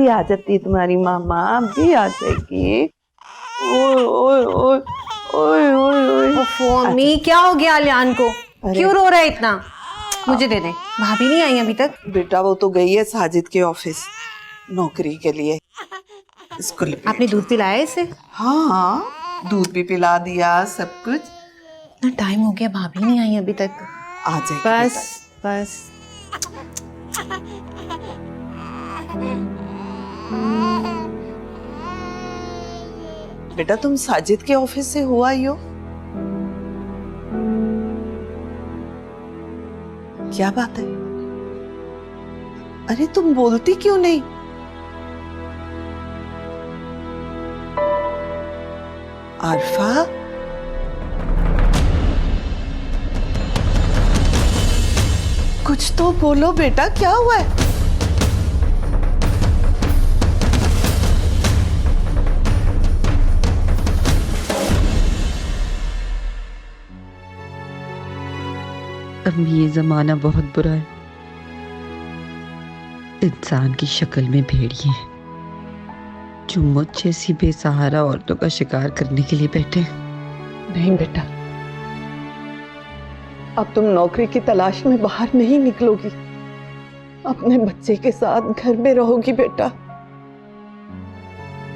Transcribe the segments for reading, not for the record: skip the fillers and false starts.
भी आ जाती है तुम्हारी मामा, अब भी आ जाएगी। ओए ओए ओए ओए ओए ओए। ओफो अम्मी, क्या हो गया आलियान को? क्यों रो रहा है इतना? मुझे दे दे। भाभी नहीं आई अभी तक? बेटा वो तो गई है साजिद के ऑफिस नौकरी के लिए। स्कूल आपने दूध पिलाया इसे? हाँ, दूध भी पिला दिया, सब कुछ। इतना टाइम हो गया, भाभी नहीं आई अभी तक। आ जाएगी बस बेटा। बस। बेटा तुम साजिद के ऑफिस से हो आई हो? क्या बात है? अरे तुम बोलती क्यों नहीं? आरफा, कुछ तो बोलो बेटा, क्या हुआ है? अम्मी ये जमाना बहुत बुरा है। इंसान की शक्ल में भेड़िए हैं जो मुझ जैसी बेसहारा औरतों का शिकार करने के लिए बैठे हैं। नहीं बेटा, अब तुम नौकरी की तलाश में बाहर नहीं निकलोगी, अपने बच्चे के साथ घर में रहोगी बेटा।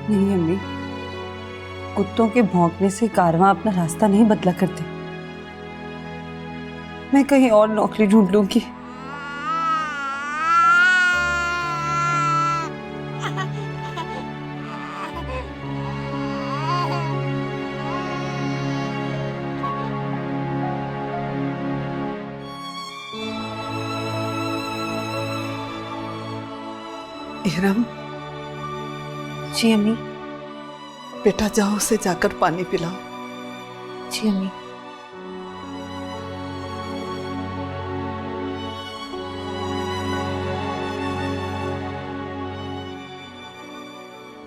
नहीं अम्मी, कुत्तों के भौंकने से कारवां अपना रास्ता नहीं बदला करते। मैं कहीं और नौकरी ढूंढ लूंगी। इरम, जी अम्मी। बेटा जाओ उसे जाकर पानी पिलाओ। जी अम्मी।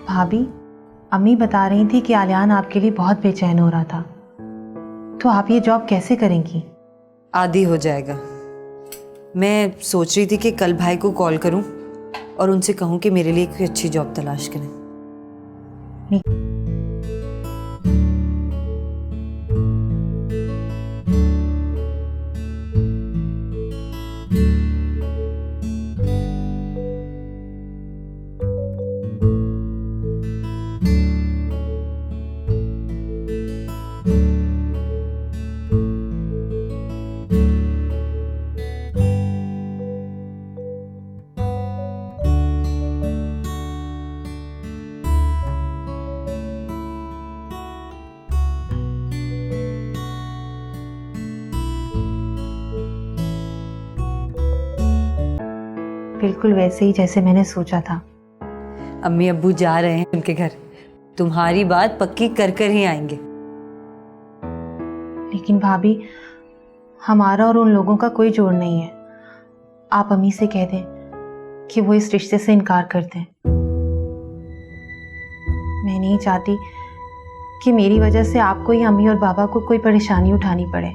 भाभी, अम्मी बता रही थी कि आलियान आपके लिए बहुत बेचैन हो रहा था, तो आप ये जॉब कैसे करेंगी? आदी हो जाएगा। मैं सोच रही थी कि कल भाई को कॉल करूं और उनसे कहूं कि मेरे लिए कोई अच्छी जॉब तलाश करें। बिल्कुल वैसे ही जैसे मैंने सोचा था। अम्मी अब्बू जा रहे हैं उनके घर, तुम्हारी बात पक्की कर कर ही आएंगे। लेकिन भाभी, हमारा और उन लोगों का कोई जोड़ नहीं है। आप अम्मी से कह दें कि वो इस रिश्ते से इनकार कर दें। मैं नहीं चाहती कि मेरी वजह से आपको या अम्मी और बाबा को कोई परेशानी उठानी पड़े।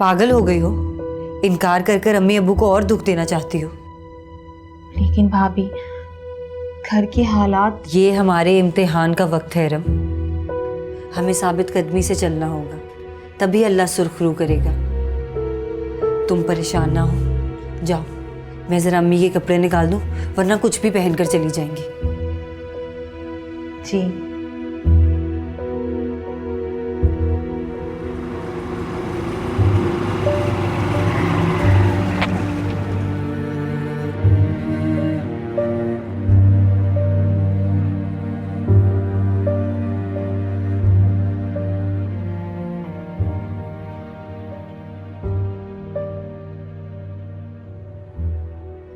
पागल हो गई हो? इनकार कर कर अम्मी अब्बू को और दुख देना चाहती हो? लेकिन भाभी, घर के हालात। ये हमारे इम्तिहान का वक्त है रम। हमें साबित कदमी से चलना होगा, तभी अल्लाह सुर्खरू करेगा। तुम परेशान ना हो, जाओ मैं जरा अम्मी के कपड़े निकाल दूं, वरना कुछ भी पहनकर चली जाएंगी। जी।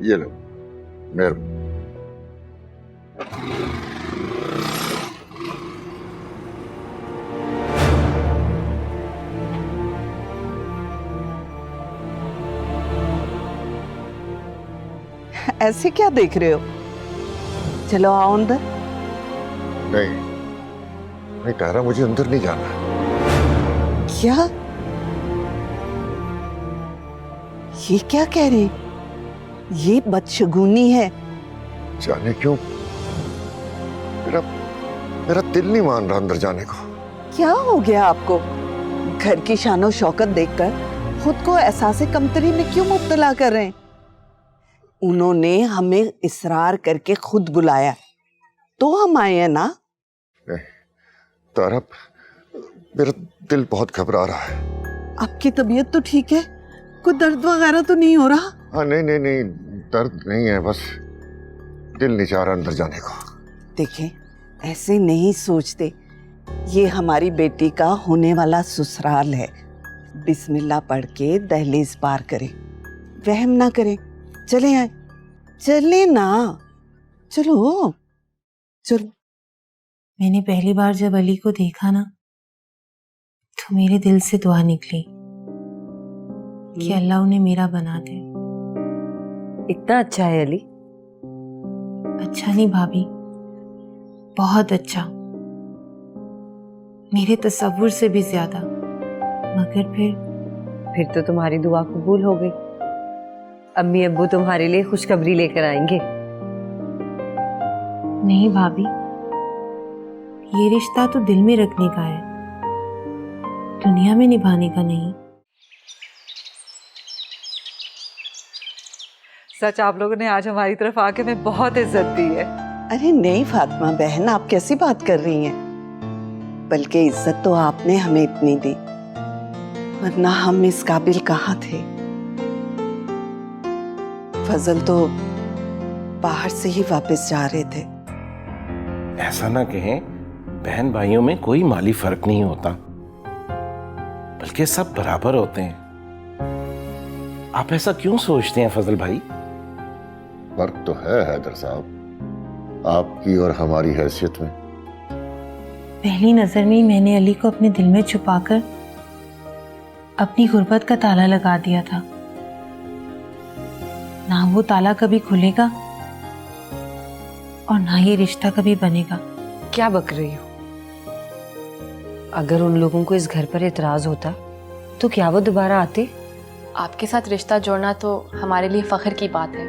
ये लो मेरे। ऐसे क्या देख रहे हो? चलो आओ अंदर। नहीं, मैं कह रहा मुझे अंदर नहीं जाना। क्या? ये क्या कह रहे? ये बदशगुनी है। जाने क्यों मेरा मेरा दिल नहीं मान रहा अंदर जाने को। क्या हो गया आपको? घर की शानो शौकत देखकर खुद को एहसास कमतरी में क्यों मुब्तला कर रहे हैं? उन्होंने हमें इसरार करके खुद बुलाया तो हम आए हैं ना। तारा, मेरा दिल बहुत घबरा रहा है। आपकी तबीयत तो ठीक है? कोई दर्द वगैरह तो नहीं हो रहा? हाँ, नहीं नहीं नहीं, दर्द नहीं है, बस दिल नहीं चाह रहा अंदर जाने को। देखें, ऐसे नहीं सोचते। ये हमारी बेटी का होने वाला ससुराल है। बिस्मिल्लाह पढ़ के दहलीज पार करें, वहम ना करें। चले आए, चले ना, चलो चलो। मैंने पहली बार जब अली को देखा ना, तो मेरे दिल से दुआ निकली कि अल्लाह उन्हें मेरा बना दे। इतना अच्छा है अली? अच्छा नहीं भाभी, बहुत अच्छा, मेरे तसव्वुर से भी ज्यादा। मगर फिर तो तुम्हारी दुआ कबूल हो गई। अम्मी अब्बू तुम्हारे लिए खुशखबरी लेकर आएंगे। नहीं भाभी, ये रिश्ता तो दिल में रखने का है, दुनिया में निभाने का नहीं। सच आप लोगों ने आज हमारी तरफ आके हमें बहुत इज्जत दी है। अरे नहीं फातिमा बहन, आप कैसी बात कर रही हैं? बल्कि इज्जत तो आपने हमें इतनी दी, वरना हम इस काबिल कहाँ थे। फजल तो बाहर से ही वापस जा रहे थे। ऐसा ना कहें, बहन भाइयों में कोई माली फर्क नहीं होता, बल्कि सब बराबर होते हैं। आप ऐसा क्यों सोचते हैं फजल भाई? फर्क तो है हैदर साहब, आपकी और हमारी हैसियत में। पहली नजर में ही मैंने अली को अपने दिल में छुपाकर अपनी गुर्बत का ताला लगा दिया था। ना वो ताला कभी खुलेगा और ना ये रिश्ता कभी बनेगा। क्या बक रही हो? अगर उन लोगों को इस घर पर एतराज होता तो क्या वो दोबारा आते? आपके साथ रिश्ता जोड़ना तो हमारे लिए फख्र की बात है।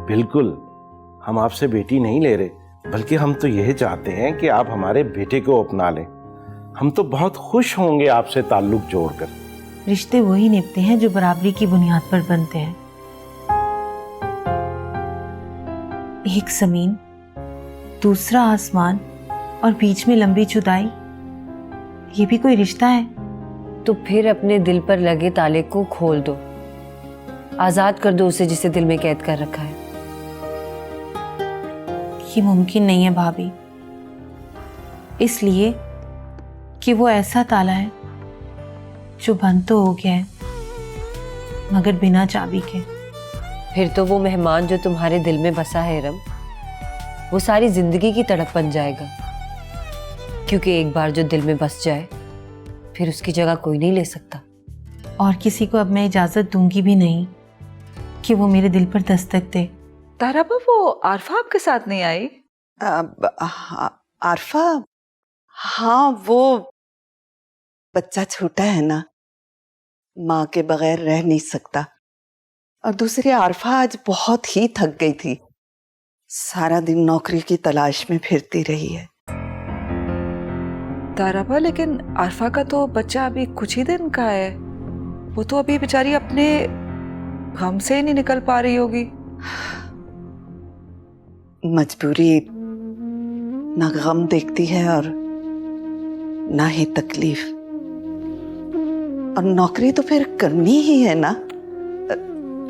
बिल्कुल, हम आपसे बेटी नहीं ले रहे, बल्कि हम तो यह चाहते हैं कि आप हमारे बेटे को अपना लें। हम तो बहुत खुश होंगे आपसे ताल्लुक जोड़कर। रिश्ते वही निभते हैं जो बराबरी की बुनियाद पर बनते हैं। एक जमीन, दूसरा आसमान और बीच में लंबी जुदाई, ये भी कोई रिश्ता है? तो फिर अपने दिल पर लगे ताले को खोल दो, आजाद कर दो उसे जिसे दिल में कैद कर रखा है। ये मुमकिन नहीं है भाभी, इसलिए कि वो ऐसा ताला है जो बंद तो हो गया है मगर बिना चाबी के। फिर तो वो मेहमान जो तुम्हारे दिल में बसा है रम, वो सारी जिंदगी की तड़प बन जाएगा। क्योंकि एक बार जो दिल में बस जाए फिर उसकी जगह कोई नहीं ले सकता। और किसी को अब मैं इजाजत दूंगी भी नहीं कि वो मेरे दिल पर दस्तक दे। ताराबा, वो आरफा आपके साथ नहीं आई? आरफा? हाँ, वो बच्चा छोटा है ना, माँ के बगैर रह नहीं सकता। और दूसरी आरफा आज बहुत ही थक गई थी, सारा दिन नौकरी की तलाश में फिरती रही है। ताराबा, लेकिन आरफा का तो बच्चा अभी कुछ ही दिन का है। वो तो अभी बेचारी अपने गम से ही नहीं निकल पा रही होगी। मजबूरी ना गम देखती है और ना ही तकलीफ, और नौकरी तो फिर करनी ही है ना।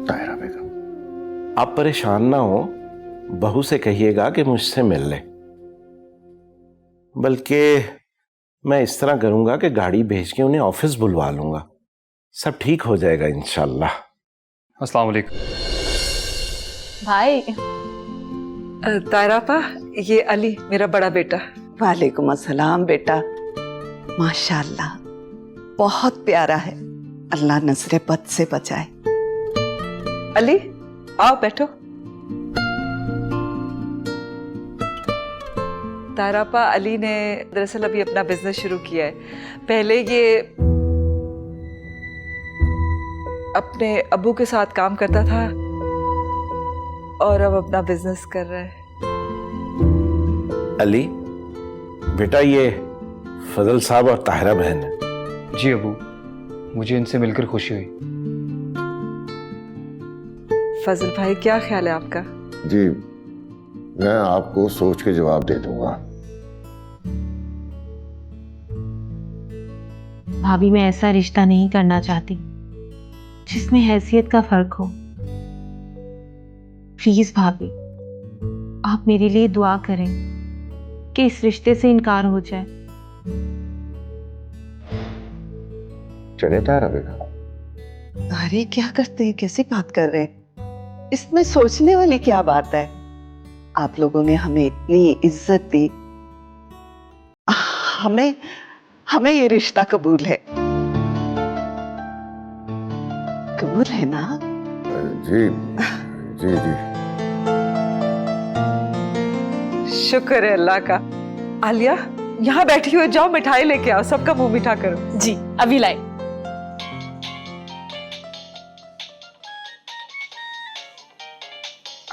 ताहिरा बेगम, आप परेशान ना हो, बहू से कहिएगा कि मुझसे मिल ले। बल्कि मैं इस तरह करूंगा कि गाड़ी भेज के उन्हें ऑफिस बुलवा लूंगा, सब ठीक हो जाएगा इंशाल्लाह। अस्सलाम वालेकुम। भाई, ताराबा, ये अली मेरा बड़ा बेटा। वालेकुम अस्सलाम बेटा, माशाल्लाह बहुत प्यारा है। अल्लाह नजरे बद से बचाए। अली, आओ बैठो। ताराबा, अली ने दरअसल अभी अपना बिजनेस शुरू किया है। पहले ये अपने अब्बू के साथ काम करता था और अब अपना बिजनेस कर रहा है। अली बेटा, ये फजल साहब और ताहिरा बहन है। जी अबू, मुझे इनसे मिलकर खुशी हुई। फजल भाई, क्या ख्याल है आपका? जी, मैं आपको सोच के जवाब दे दूंगा। भाभी, मैं ऐसा रिश्ता नहीं करना चाहती जिसमें हैसियत का फर्क हो। प्लीज भाभी, आप मेरे लिए दुआ करें कि इस रिश्ते से इनकार हो जाए। चले तारा बेटा। अरे क्या करते हैं, कैसी बात कर रहे हैं? इसमें सोचने वाली क्या बात है? आप लोगों ने हमें इतनी इज्जत दी, हमें हमें ये रिश्ता कबूल है। कबूल है ना? जी जी जी। शुक्र है अल्लाह का। आलिया, यहाँ बैठी हुई, जाओ मिठाई लेके आओ, सबका मुंह मीठा करो। जी अभी लाए।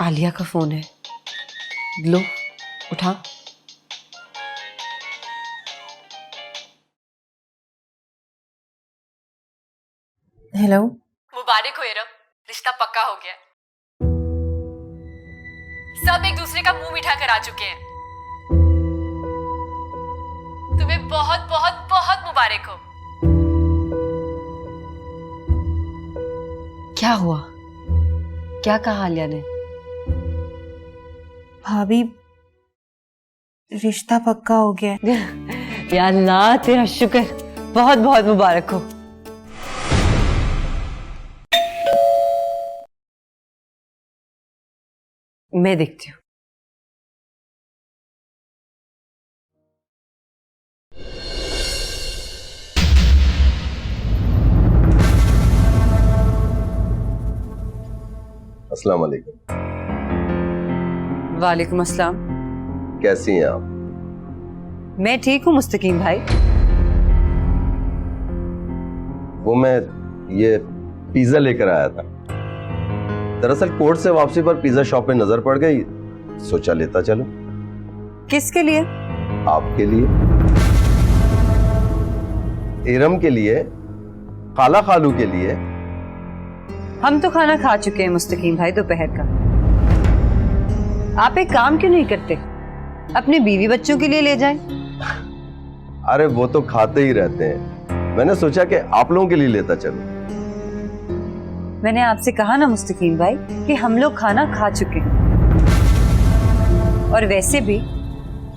आलिया का फोन है, लो उठा। हेलो। मुबारक हो इरम, रिश्ता पक्का हो गया। सब एक दूसरे का मुंह मीठा करा चुके हैं। तुम्हें बहुत बहुत बहुत मुबारक हो। क्या हुआ? क्या कहा आलिया ने? भाभी, रिश्ता पक्का हो गया है। या अल्लाह, तेरा शुक्र, बहुत बहुत मुबारक हो। मैं देखती हूँ। अस्सलाम वालेकुम। वालेकुम अस्सलाम। कैसी हैं आप? मैं ठीक हूँ मुस्तकीम भाई। वो मैं ये पिज्जा लेकर आया था। दरअसल कोर्ट से वापसी पर पिज्जा शॉप पे नजर पड़ गई, सोचा लेता चलो। किसके लिए? आपके लिए, इरम के लिए, खाला खालू के लिए। हम तो खाना खा चुके हैं मुस्तकीम भाई, दोपहर का। आप एक काम क्यों नहीं करते, अपने बीवी बच्चों के लिए ले जाएं? अरे वो तो खाते ही रहते हैं, मैंने सोचा कि आप लोगों के लिए लेता चलो। मैंने आपसे कहा ना मुस्तकीम भाई कि हम लोग खाना खा चुके हैं, और वैसे भी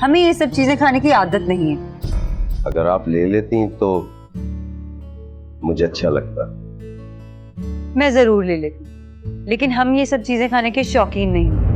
हमें ये सब चीजें खाने की आदत नहीं है। अगर आप ले लेती तो मुझे अच्छा लगता। मैं जरूर ले लेती, लेकिन हम ये सब चीजें खाने के शौकीन नहीं हैं।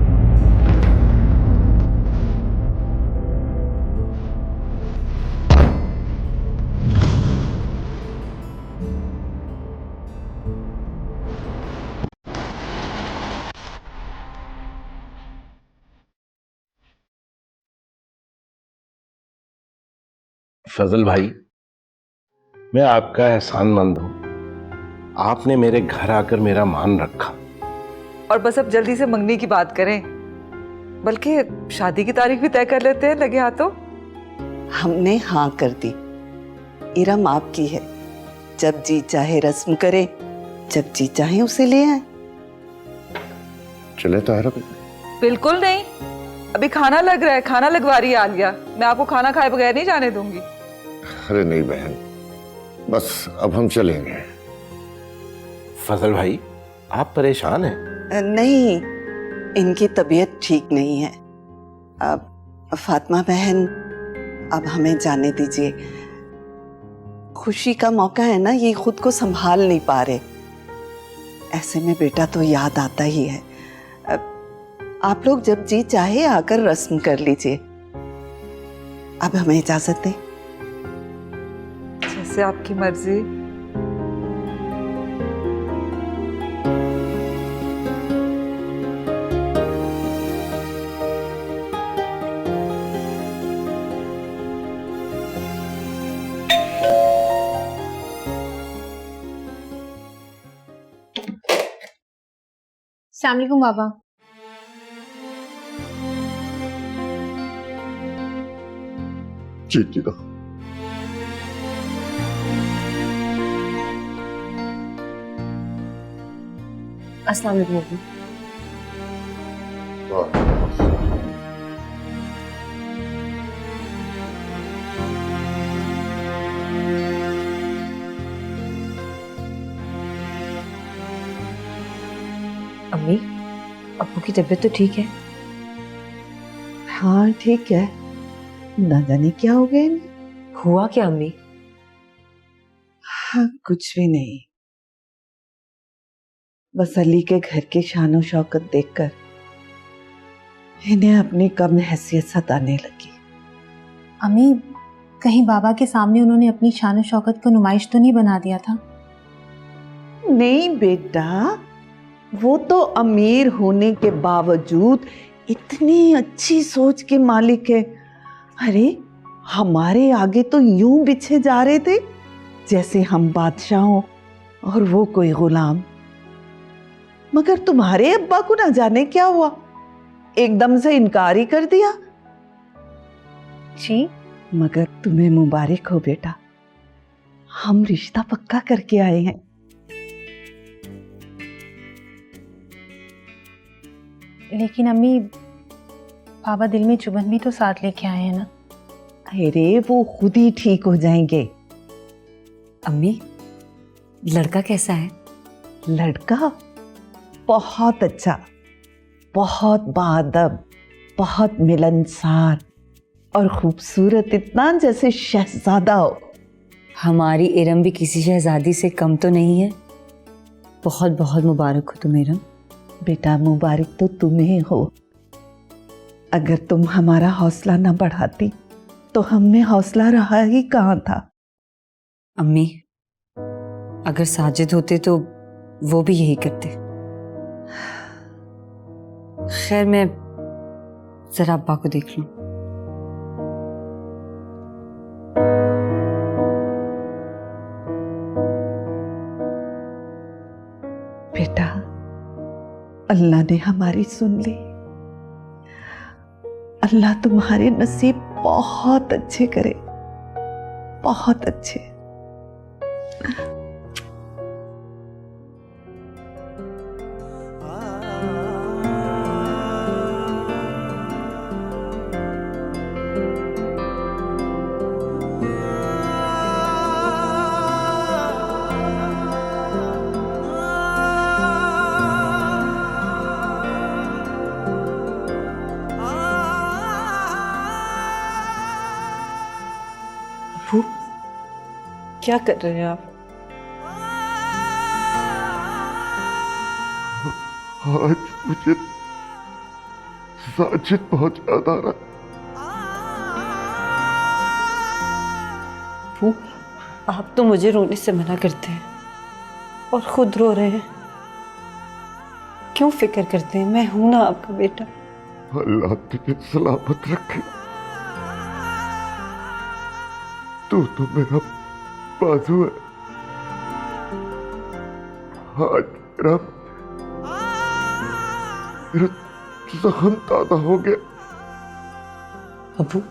फजल भाई, मैं आपका एहसानमंद हूं। आपने मेरे घर आकर मेरा मान रखा। और बस अब जल्दी से मंगनी की बात करें, बल्कि शादी की तारीख भी तय कर लेते हैं लगे हाथों। हमने हाँ कर दी। इरम आपकी है, जब जी चाहे रस्म करे, जब जी चाहे उसे ले आए। चले तारा बेटा। बिल्कुल नहीं, अभी खाना लग रहा है, खाना लगवा रही है आलिया। मैं आपको खाना खाए बगैर नहीं जाने दूंगी। अरे नहीं बहन, बस अब हम चलेंगे। फजल भाई, आप परेशान हैं? नहीं, इनकी तबीयत ठीक नहीं है। अब फातिमा बहन, अब हमें जाने दीजिए। खुशी का मौका है ना, ये खुद को संभाल नहीं पा रहे। ऐसे में बेटा तो याद आता ही है। आप लोग जब जी चाहे आकर रस्म कर लीजिए। अब हमें इजाजत दें। जैसे आपकी मर्जी। अस्सलाम वालेकुम बाबा। जीती रहो। अस्सलाम वालेकुम अबू। अम्मी, अब्बू की तबीयत तो ठीक है? हाँ ठीक है, ना जाने क्या हो गया इन्हें। हुआ क्या अम्मी? हाँ कुछ भी नहीं, बस अली के घर की शानो शौकत देखकर इन्हें अपनी कम हैसियत सताने लगी। अम्मी, कहीं बाबा के सामने उन्होंने अपनी शान शौकत को नुमाइश तो नहीं बना दिया था? नहीं बेटा, वो तो अमीर होने के बावजूद इतनी अच्छी सोच के मालिक है। अरे हमारे आगे तो यूं बिछे जा रहे थे जैसे हम बादशाह हों और वो कोई गुलाम। मगर तुम्हारे अब्बा को ना जाने क्या हुआ, एकदम से इनकार ही कर दिया। जी, मगर तुम्हें मुबारक हो बेटा, हम रिश्ता पक्का करके आए हैं। लेकिन अम्मी, बाबा दिल में चुभन भी तो साथ लेके आए हैं ना। अरे वो खुद ही ठीक हो जाएंगे। अम्मी, लड़का कैसा है? लड़का बहुत अच्छा, बहुत बाअदब, बहुत मिलनसार और खूबसूरत, इतना जैसे शहजादा हो। हमारी इरम भी किसी शहजादी से कम तो नहीं है। बहुत बहुत मुबारक हो तुम इरम। बेटा मुबारक तो तुम्हें हो। अगर तुम हमारा हौसला न बढ़ाती तो हम में हौसला रहा ही कहाँ था। अम्मी, अगर साजिद होते तो वो भी यही करते। खैर, मैं जरा अब्बा को देख लूं। बेटा, अल्लाह ने हमारी सुन ली। अल्लाह तुम्हारे नसीब बहुत अच्छे करे, बहुत अच्छे। अबू, क्या कर रहे हैं आप? आज मुझे साजिद बहुत याद आ रहा। अबू, आप तो मुझे रोने से मना करते हैं और खुद रो रहे हैं। क्यों फिक्र करते हैं? मैं हूं ना आपका बेटा। अल्लाह तुझे सलामत रखे। तू तो मेरा बाजू है। आज मेरा जख्म ताजा हो गया। अबू,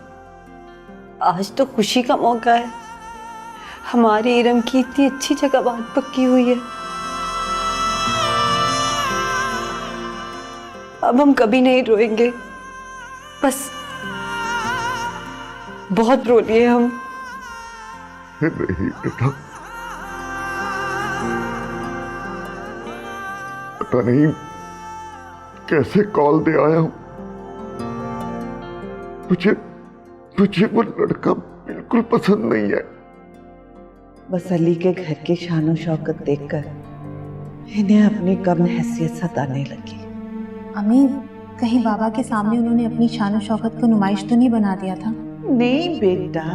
आज तो खुशी का मौका है। हमारी इरम की इतनी अच्छी जगह बात पक्की हुई है। अब हम कभी नहीं रोएंगे। बस बहुत रो लिए हम। नहीं बेटा, पता नहीं कैसे कॉल दे आया हूं। मुझे वो लड़का बिल्कुल पसंद नहीं है। बस अली के घर की शानो शौकत देखकर इन्हें अपनी कम हैसियत सताने लगी। अम्मी, कहीं बाबा के सामने उन्होंने अपनी शान शौकत को नुमाइश तो नहीं बना दिया था? नहीं बेटा,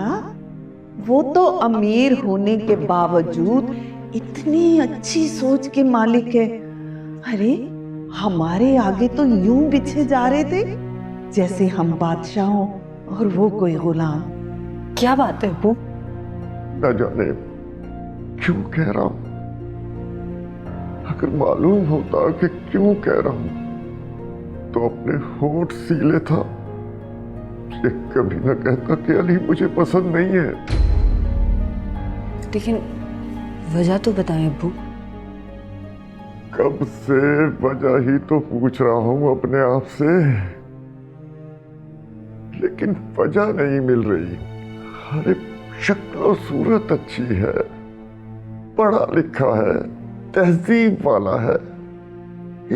वो तो अमीर होने के बावजूद इतनी अच्छी सोच के मालिक है। अरे हमारे आगे तो यूं बिछे जा रहे थे जैसे हम बादशाह हों और वो कोई गुलाम। क्या बात है अबू? न जाने क्यों कह रहा हूं। अगर मालूम होता कि क्यों कह रहा हूं तो अपने होंठ सीले था। ये कभी ना कहता कि अली मुझे पसंद नहीं है। लेकिन वजह तो बताएं अब्बू। कब से वजह ही तो पूछ रहा हूं अपने आप से, लेकिन वजह नहीं मिल रही। अरे शक्ल सूरत अच्छी है, पढ़ा लिखा है, तहजीब वाला है,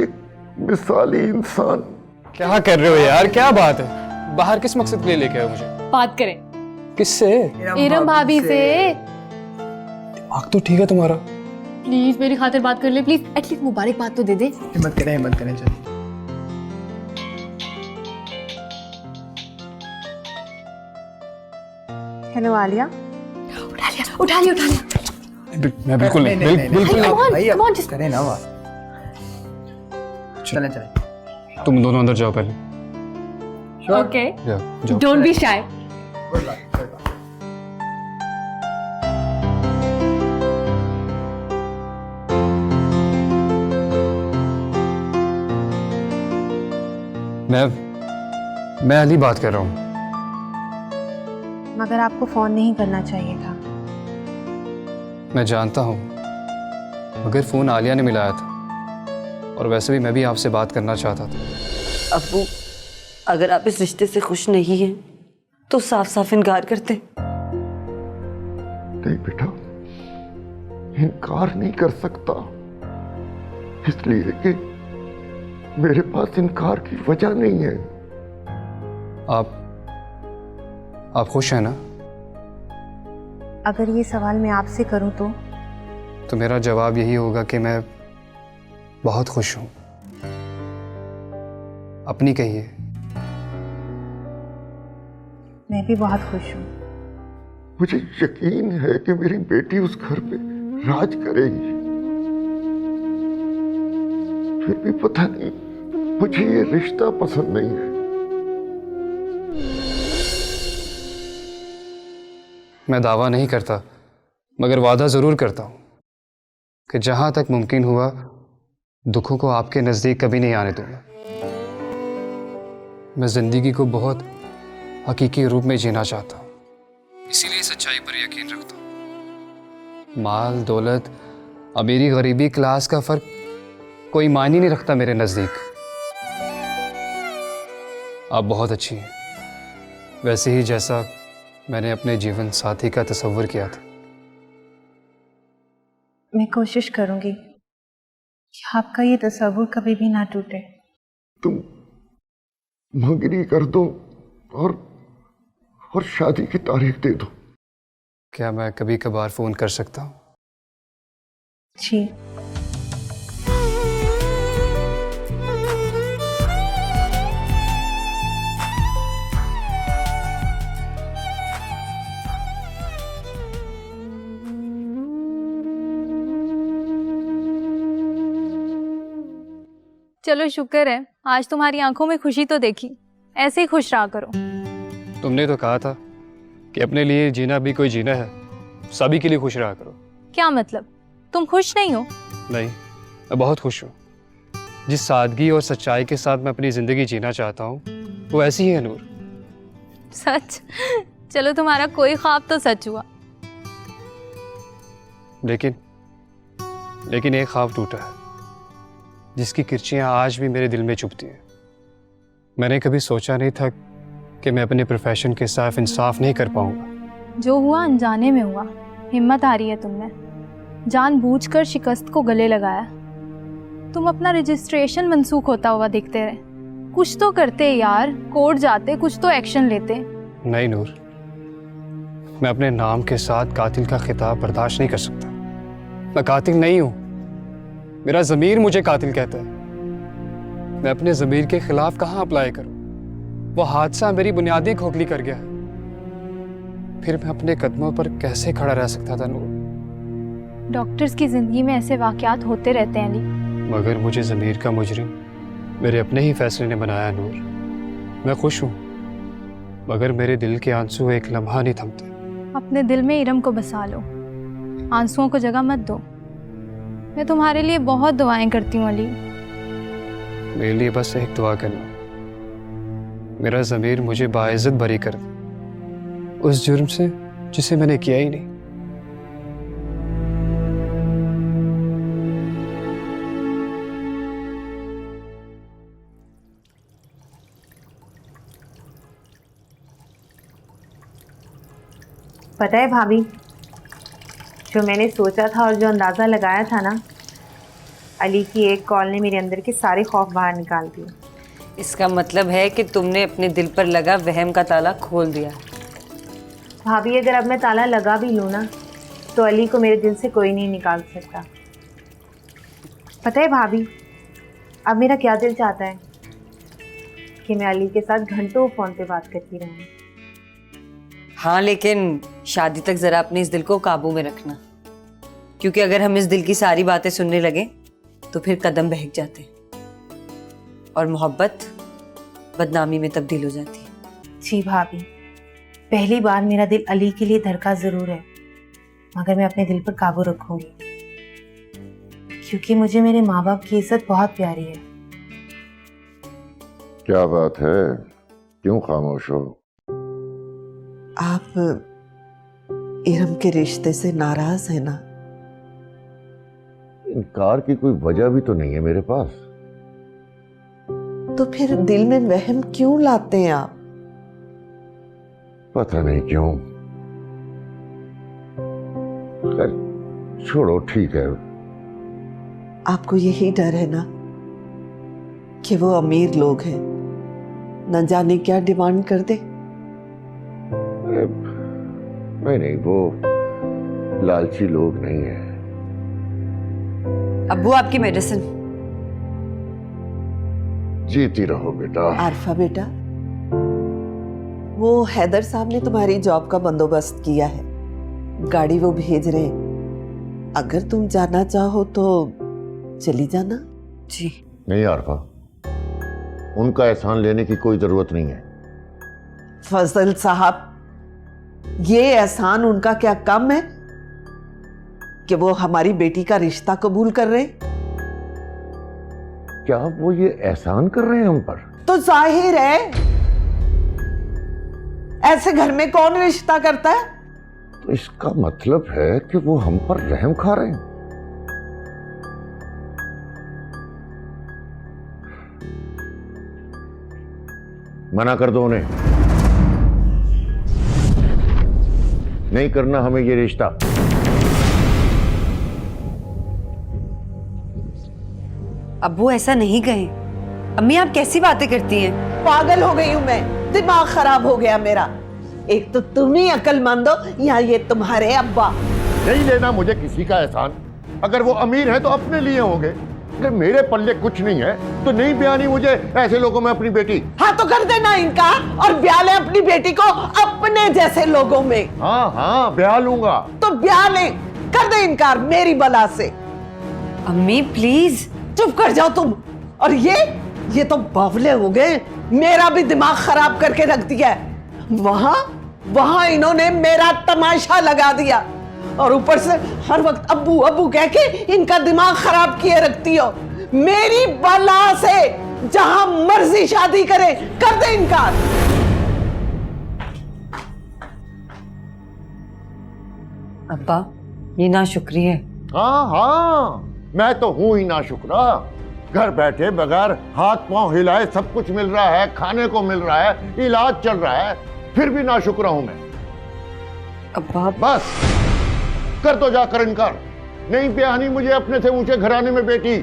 एक मिसाली इंसान। क्या कर रहे हो यार, क्या बात है? बाहर किस मकसद के लिए लेके आए मुझे? बात करें किससे? इरम भाभी से। दिमाग तो ठीक है तुम्हारा। प्लीज मेरी खातिर बात कर ले, प्लीज एटलीस्ट मुबारकबाद तो दे दे। हिम्मत करें चल। हेलो आलिया। उठा लिया मैं बिल्कुल नहीं, बिल्कुल नहीं। कम ऑन जस्ट करें ना बात। चलें तुम दोनों अंदर जाओ पहले। ओके, जाओ। Don't be shy. मैं अली बात कर रहा हूँ। मगर आपको फोन नहीं करना चाहिए था। मैं जानता हूँ, मगर फोन आलिया ने मिलाया था, और वैसे भी मैं भी आपसे बात करना चाहता था। अब्बू, अगर आप इस रिश्ते से खुश नहीं हैं तो साफ साफ इनकार करते। नहीं बेटा, इनकार नहीं कर सकता, इसलिए कि मेरे पास इनकार की वजह नहीं है। आप खुश हैं ना? अगर ये सवाल मैं आपसे करूं तो मेरा जवाब यही होगा कि मैं बहुत खुश हूं। अपनी कहिए। मैं भी बहुत खुश हूं। मुझे यकीन है कि मेरी बेटी उस घर पे राज करेगी। फिर भी पता नहीं, मुझे ये रिश्ता पसंद नहीं है। मैं दावा नहीं करता, मगर वादा जरूर करता हूं कि जहां तक मुमकिन हुआ दुखों को आपके नजदीक कभी नहीं आने दूंगा। मैं जिंदगी को बहुत हकीकी रूप में जीना चाहता हूं, इसीलिए सच्चाई पर यकीन रखता हूं। माल, दौलत, अमीरी, गरीबी, क्लास का फर्क कोई मायने नहीं रखता मेरे नजदीक। आप बहुत अच्छी हैं, वैसे ही जैसा मैंने अपने जीवन साथी का तस्वर किया था। मैं कोशिश करूंगी कि आपका ये तस्वुर कभी भी ना टूटे। तुम मंगनी कर दो और शादी की तारीख दे दो। क्या मैं कभी कभार फोन कर सकता हूँ? जी। चलो शुक्र है आज तुम्हारी आंखों में खुशी तो देखी। ऐसे ही खुश रहा करो। तुमने तो कहा था कि अपने लिए जीना भी कोई जीना है, सभी के लिए खुश रहा करो। क्या मतलब, तुम खुश नहीं हो? नहीं, मैं बहुत खुश हूँ। जिस सादगी और सच्चाई के साथ मैं अपनी जिंदगी जीना चाहता हूँ वो ऐसी ही है नूर। सच? चलो तुम्हारा कोई ख्वाब तो सच हुआ। लेकिन एक ख्वाब टूटा है जिसकी किरचियाँ आज भी मेरे दिल में चुभती हैं। मैंने कभी सोचा नहीं था कि मैं अपने प्रोफेशन के साथ इंसाफ नहीं कर पाऊंगा। जो हुआ अनजाने में हुआ। हिम्मत आ रही है तुमने, जानबूझकर शिकस्त को गले लगाया। तुम अपना रजिस्ट्रेशन मंसूख होता हुआ देखते रहे। कुछ तो करते यार, कोर्ट जाते, कुछ तो एक्शन लेते। नहीं नूर, मैं अपने नाम के साथ कातिल का खिताब बर्दाश्त नहीं कर सकता। मैं कातिल नहीं हूं, मेरा ज़मीर मुझे कातिल कहता है। मैं अपने ज़मीर के खिलाफ कहाँ अप्लाई करूं? वो हादसा मेरी बुनियादें खोखली कर गया है। फिर मैं अपने कदमों पर कैसे खड़ा रह सकता था नूर? डॉक्टर्स की जिंदगी में ऐसे वाकयात होते रहते हैं अली। मगर मुझे ज़मीर का मुजरिम मेरे अपने ही फैसले ने बनाया नूर। मैं खुश हूँ, मगर मेरे दिल के आंसू एक लम्हा नहीं थमते। अपने दिल में इरम को बसा लो, आंसुओं को जगह मत दो। मैं तुम्हारे लिए बहुत दुआएं करती हूँ अली। मेरे लिए बस एक दुआ करना, मेरा ज़मीर मुझे बाइज़्ज़त बरी कर दे उस जुर्म से जिसे मैंने किया ही नहीं। पता है भाभी, जो मैंने सोचा था और जो अंदाज़ा लगाया था ना, अली की एक कॉल ने मेरे अंदर के सारे खौफ बाहर निकाल दिए। इसका मतलब है कि तुमने अपने दिल पर लगा वहम का ताला खोल दिया। भाभी, अगर अब मैं ताला लगा भी लूँ ना, तो अली को मेरे दिल से कोई नहीं निकाल सकता। पता है भाभी, अब मेरा क्या दिल चाहता है कि मैं अली के साथ घंटों फ़ोन पे बात करती रहूँ। हाँ, लेकिन शादी तक जरा अपने इस दिल को काबू में रखना, क्योंकि अगर हम इस दिल की सारी बातें सुनने लगे तो फिर कदम बहक जाते और मोहब्बत बदनामी में तब्दील हो जाती है। जी भाभी, पहली बार मेरा दिल अली के लिए धड़का ज़रूर है, मगर मैं अपने दिल पर काबू रखूंगी, क्योंकि मुझे मेरे माँ बाप की इज्जत बहुत प्यारी है। क्या बात है, क्यों खामोश हो? आप इरम के रिश्ते से नाराज है ना? इनकार की कोई वजह भी तो नहीं है मेरे पास। तो फिर दिल में वहम क्यों लाते हैं आप? पता नहीं क्यों। खैर छोड़ो, ठीक है। आपको यही डर है ना कि वो अमीर लोग हैं, न जाने क्या डिमांड कर दे? नहीं, वो लालची लोग नहीं है। अब्बू, आपकी मेडिसिन। जीती रहो बेटा। आरफा बेटा, वो हैदर साहब ने तुम्हारी जॉब का बंदोबस्त किया है, गाड़ी वो भेज रहे हैं। अगर तुम जाना चाहो तो चली जाना। जी नहीं आरफा, उनका एहसान लेने की कोई जरूरत नहीं है। फजल साहब, ये एहसान उनका क्या कम है कि वो हमारी बेटी का रिश्ता कबूल कर रहे? क्या वो ये एहसान कर रहे हैं हम पर? तो जाहिर है, ऐसे घर में कौन रिश्ता करता है? तो इसका मतलब है कि वो हम पर रहम खा रहे हैं। मना कर दो उन्हें, नहीं करना हमें ये रिश्ता। अब्बू, ऐसा नहीं कहें। अम्मी, आप कैसी बातें करती हैं? पागल हो गई हूं मैं, दिमाग खराब हो गया मेरा। एक तो तुम ही अक्लमंद हो या ये तुम्हारे अब्बा। नहीं लेना मुझे किसी का एहसान। अगर वो अमीर है तो अपने लिए होंगे, अगर मेरे पल्ले कुछ नहीं है तो नहीं ब्यानी मुझे ऐसे लोगों में अपनी बेटी। हाँ तो कर देना इनका और ब्याह ले अपनी बेटी को अपने जैसे लोगों में। हाँ हाँ, ब्याह लूंगा। तो ब्याह ले, कर दे इनकार मेरी बला से। अम्मी प्लीज। चुप कर जाओ तुम। और ये तो बावले हो गए, मेरा भी दिमाग खराब करके रख दिया है। वहां इन्होंने मेरा तमाशा लगा दिया और ऊपर से हर वक्त अब्बू अब्बू कह के इनका दिमाग खराब किए रखती हो। मेरी बला से जहां मर्जी शादी करे, कर दे इनकार। अब्बा, ये नाशुक्री है। हाँ हाँ, मैं तो हूं ही नाशुक्रा। घर बैठे बगैर हाथ पांव हिलाए सब कुछ मिल रहा है, खाने को मिल रहा है, इलाज चल रहा है, फिर भी नाशुक्रा हूं मैं। अब्बा बस कर दो जाकर इनकार। नहीं ब्याहनी मुझे अपने से ऊंचे घराने में बेटी।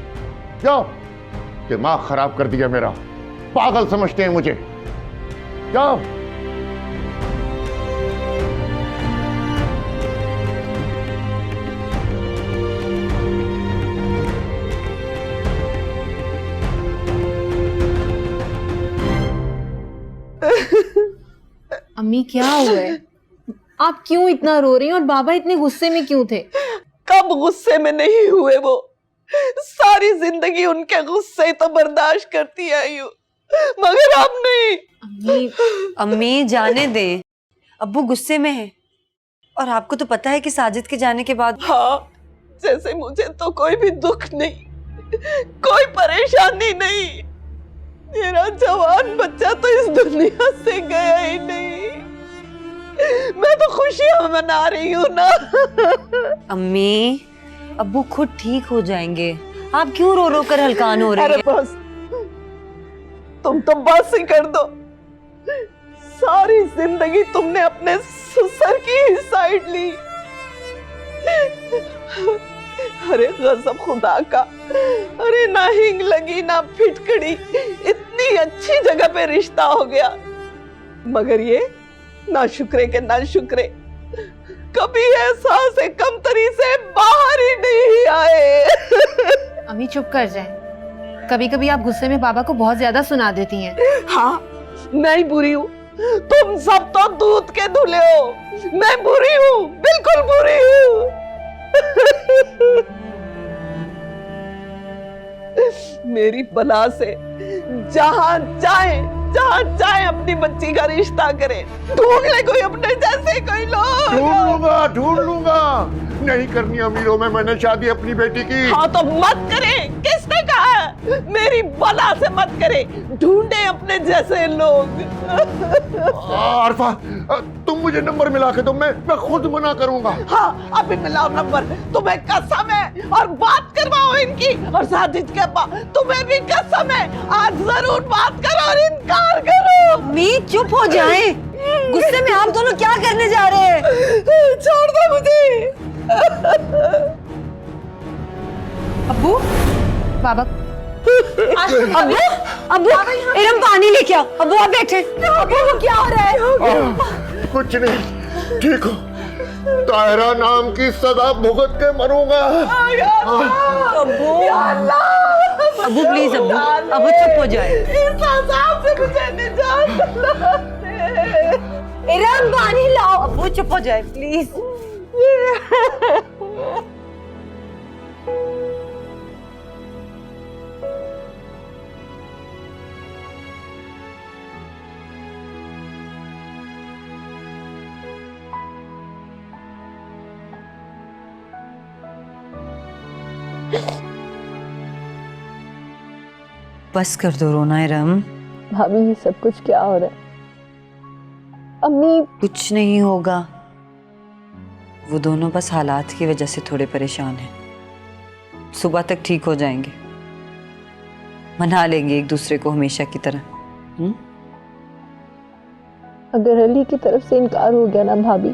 जाओ, दिमाग खराब कर दिया मेरा, पागल समझते हैं मुझे। जाओ। अम्मी, क्या हुआ है? आप क्यों इतना रो रही हैं और बाबा इतने गुस्से में क्यों थे? कब गुस्से में नहीं हुए वो? सारी जिंदगी उनके गुस्से तो बर्दाश्त करती आई हूँ, मगर अब नहीं। अम्मी जाने दें, अब्बू गुस्से में है। और आपको तो पता है कि साजिद के जाने के बाद। हाँ, जैसे मुझे तो कोई भी दुख नहीं, कोई परेशानी नहीं। मेरा जवान बच्चा तो इस दुनिया से गया ही नहीं। मैं तो खुशियां मना रही हूँ ना। अम्मी, अब्बू खुद ठीक हो जाएंगे, आप क्यों रो रो कर हलकान हो रहे अरे हैं? बस, तुम तो बस ही कर दो। सारी जिंदगी तुमने अपने ससुर की ही साइड ली। अरे गजब खुदा का, अरे ना हिंग लगी ना फिटकड़ी, इतनी अच्छी जगह पे रिश्ता हो गया, मगर ये ना शुक्रे के ना शुक्रे कभी एहसास से कमतरी से बाहर ही नहीं आए। अम्मी चुप कर जाए, कभी कभी आप गुस्से में बाबा को बहुत ज्यादा सुना देती हैं। हाँ, मैं ही बुरी हूँ, तुम सब तो दूध के धुले हो। मैं बुरी हूँ, बिल्कुल बुरी हूँ। मेरी बला से जहाँ चाहे अपनी बच्ची का रिश्ता करे, ढूंढ ले कोई अपने जैसे कोई लोग। ढूंढ लूंगा। नहीं करनी अमीरों में मैंने शादी अपनी बेटी की। हाँ तो मत करे, किसने कहा है? मेरी बला से मत करे, ढूंढे अपने जैसे लोग। आरफा, तुम मुझे नंबर मिला के दो, मैं खुद मना करूंगा। हाँ, अभी मिलाओ नंबर, तुम्हें कसम है, और बात करवाओ इनकी। और साजिद के अब्बा, तुम्हें भी कसम है, आज जरूर बात करो और इनकार करो। अम्मी चुप हो जाएं, गुस्से में आप दोनों क्या करने जा रहे हैं? छोड़ दो मुझे। अब्बू, बाबा अब्बू, अब्बू, इरम पानी लेके आओ। अब्बू आप बैठे। अब्बू वो क्या हो रहा है? कुछ नहीं, ठीक हो। तायरा नाम की सजा भुगत के मरूंगा। अब्बू, अब्बू प्लीज, अब्बू अब्बू चुप हो जाए। इस अजाब से मुझे निजात दिला दे। इरम पानी लाओ। अब्बू चुप हो जाए प्लीज। बस कर दो रोना इरम। भाभी ये सब कुछ क्या हो रहा है? अम्मी, कुछ नहीं होगा, वो दोनों बस हालात की वजह से थोड़े परेशान हैं। सुबह तक ठीक हो जाएंगे, मना लेंगे एक दूसरे को हमेशा की तरह। अगर अली की तरफ से इनकार हो गया ना भाभी,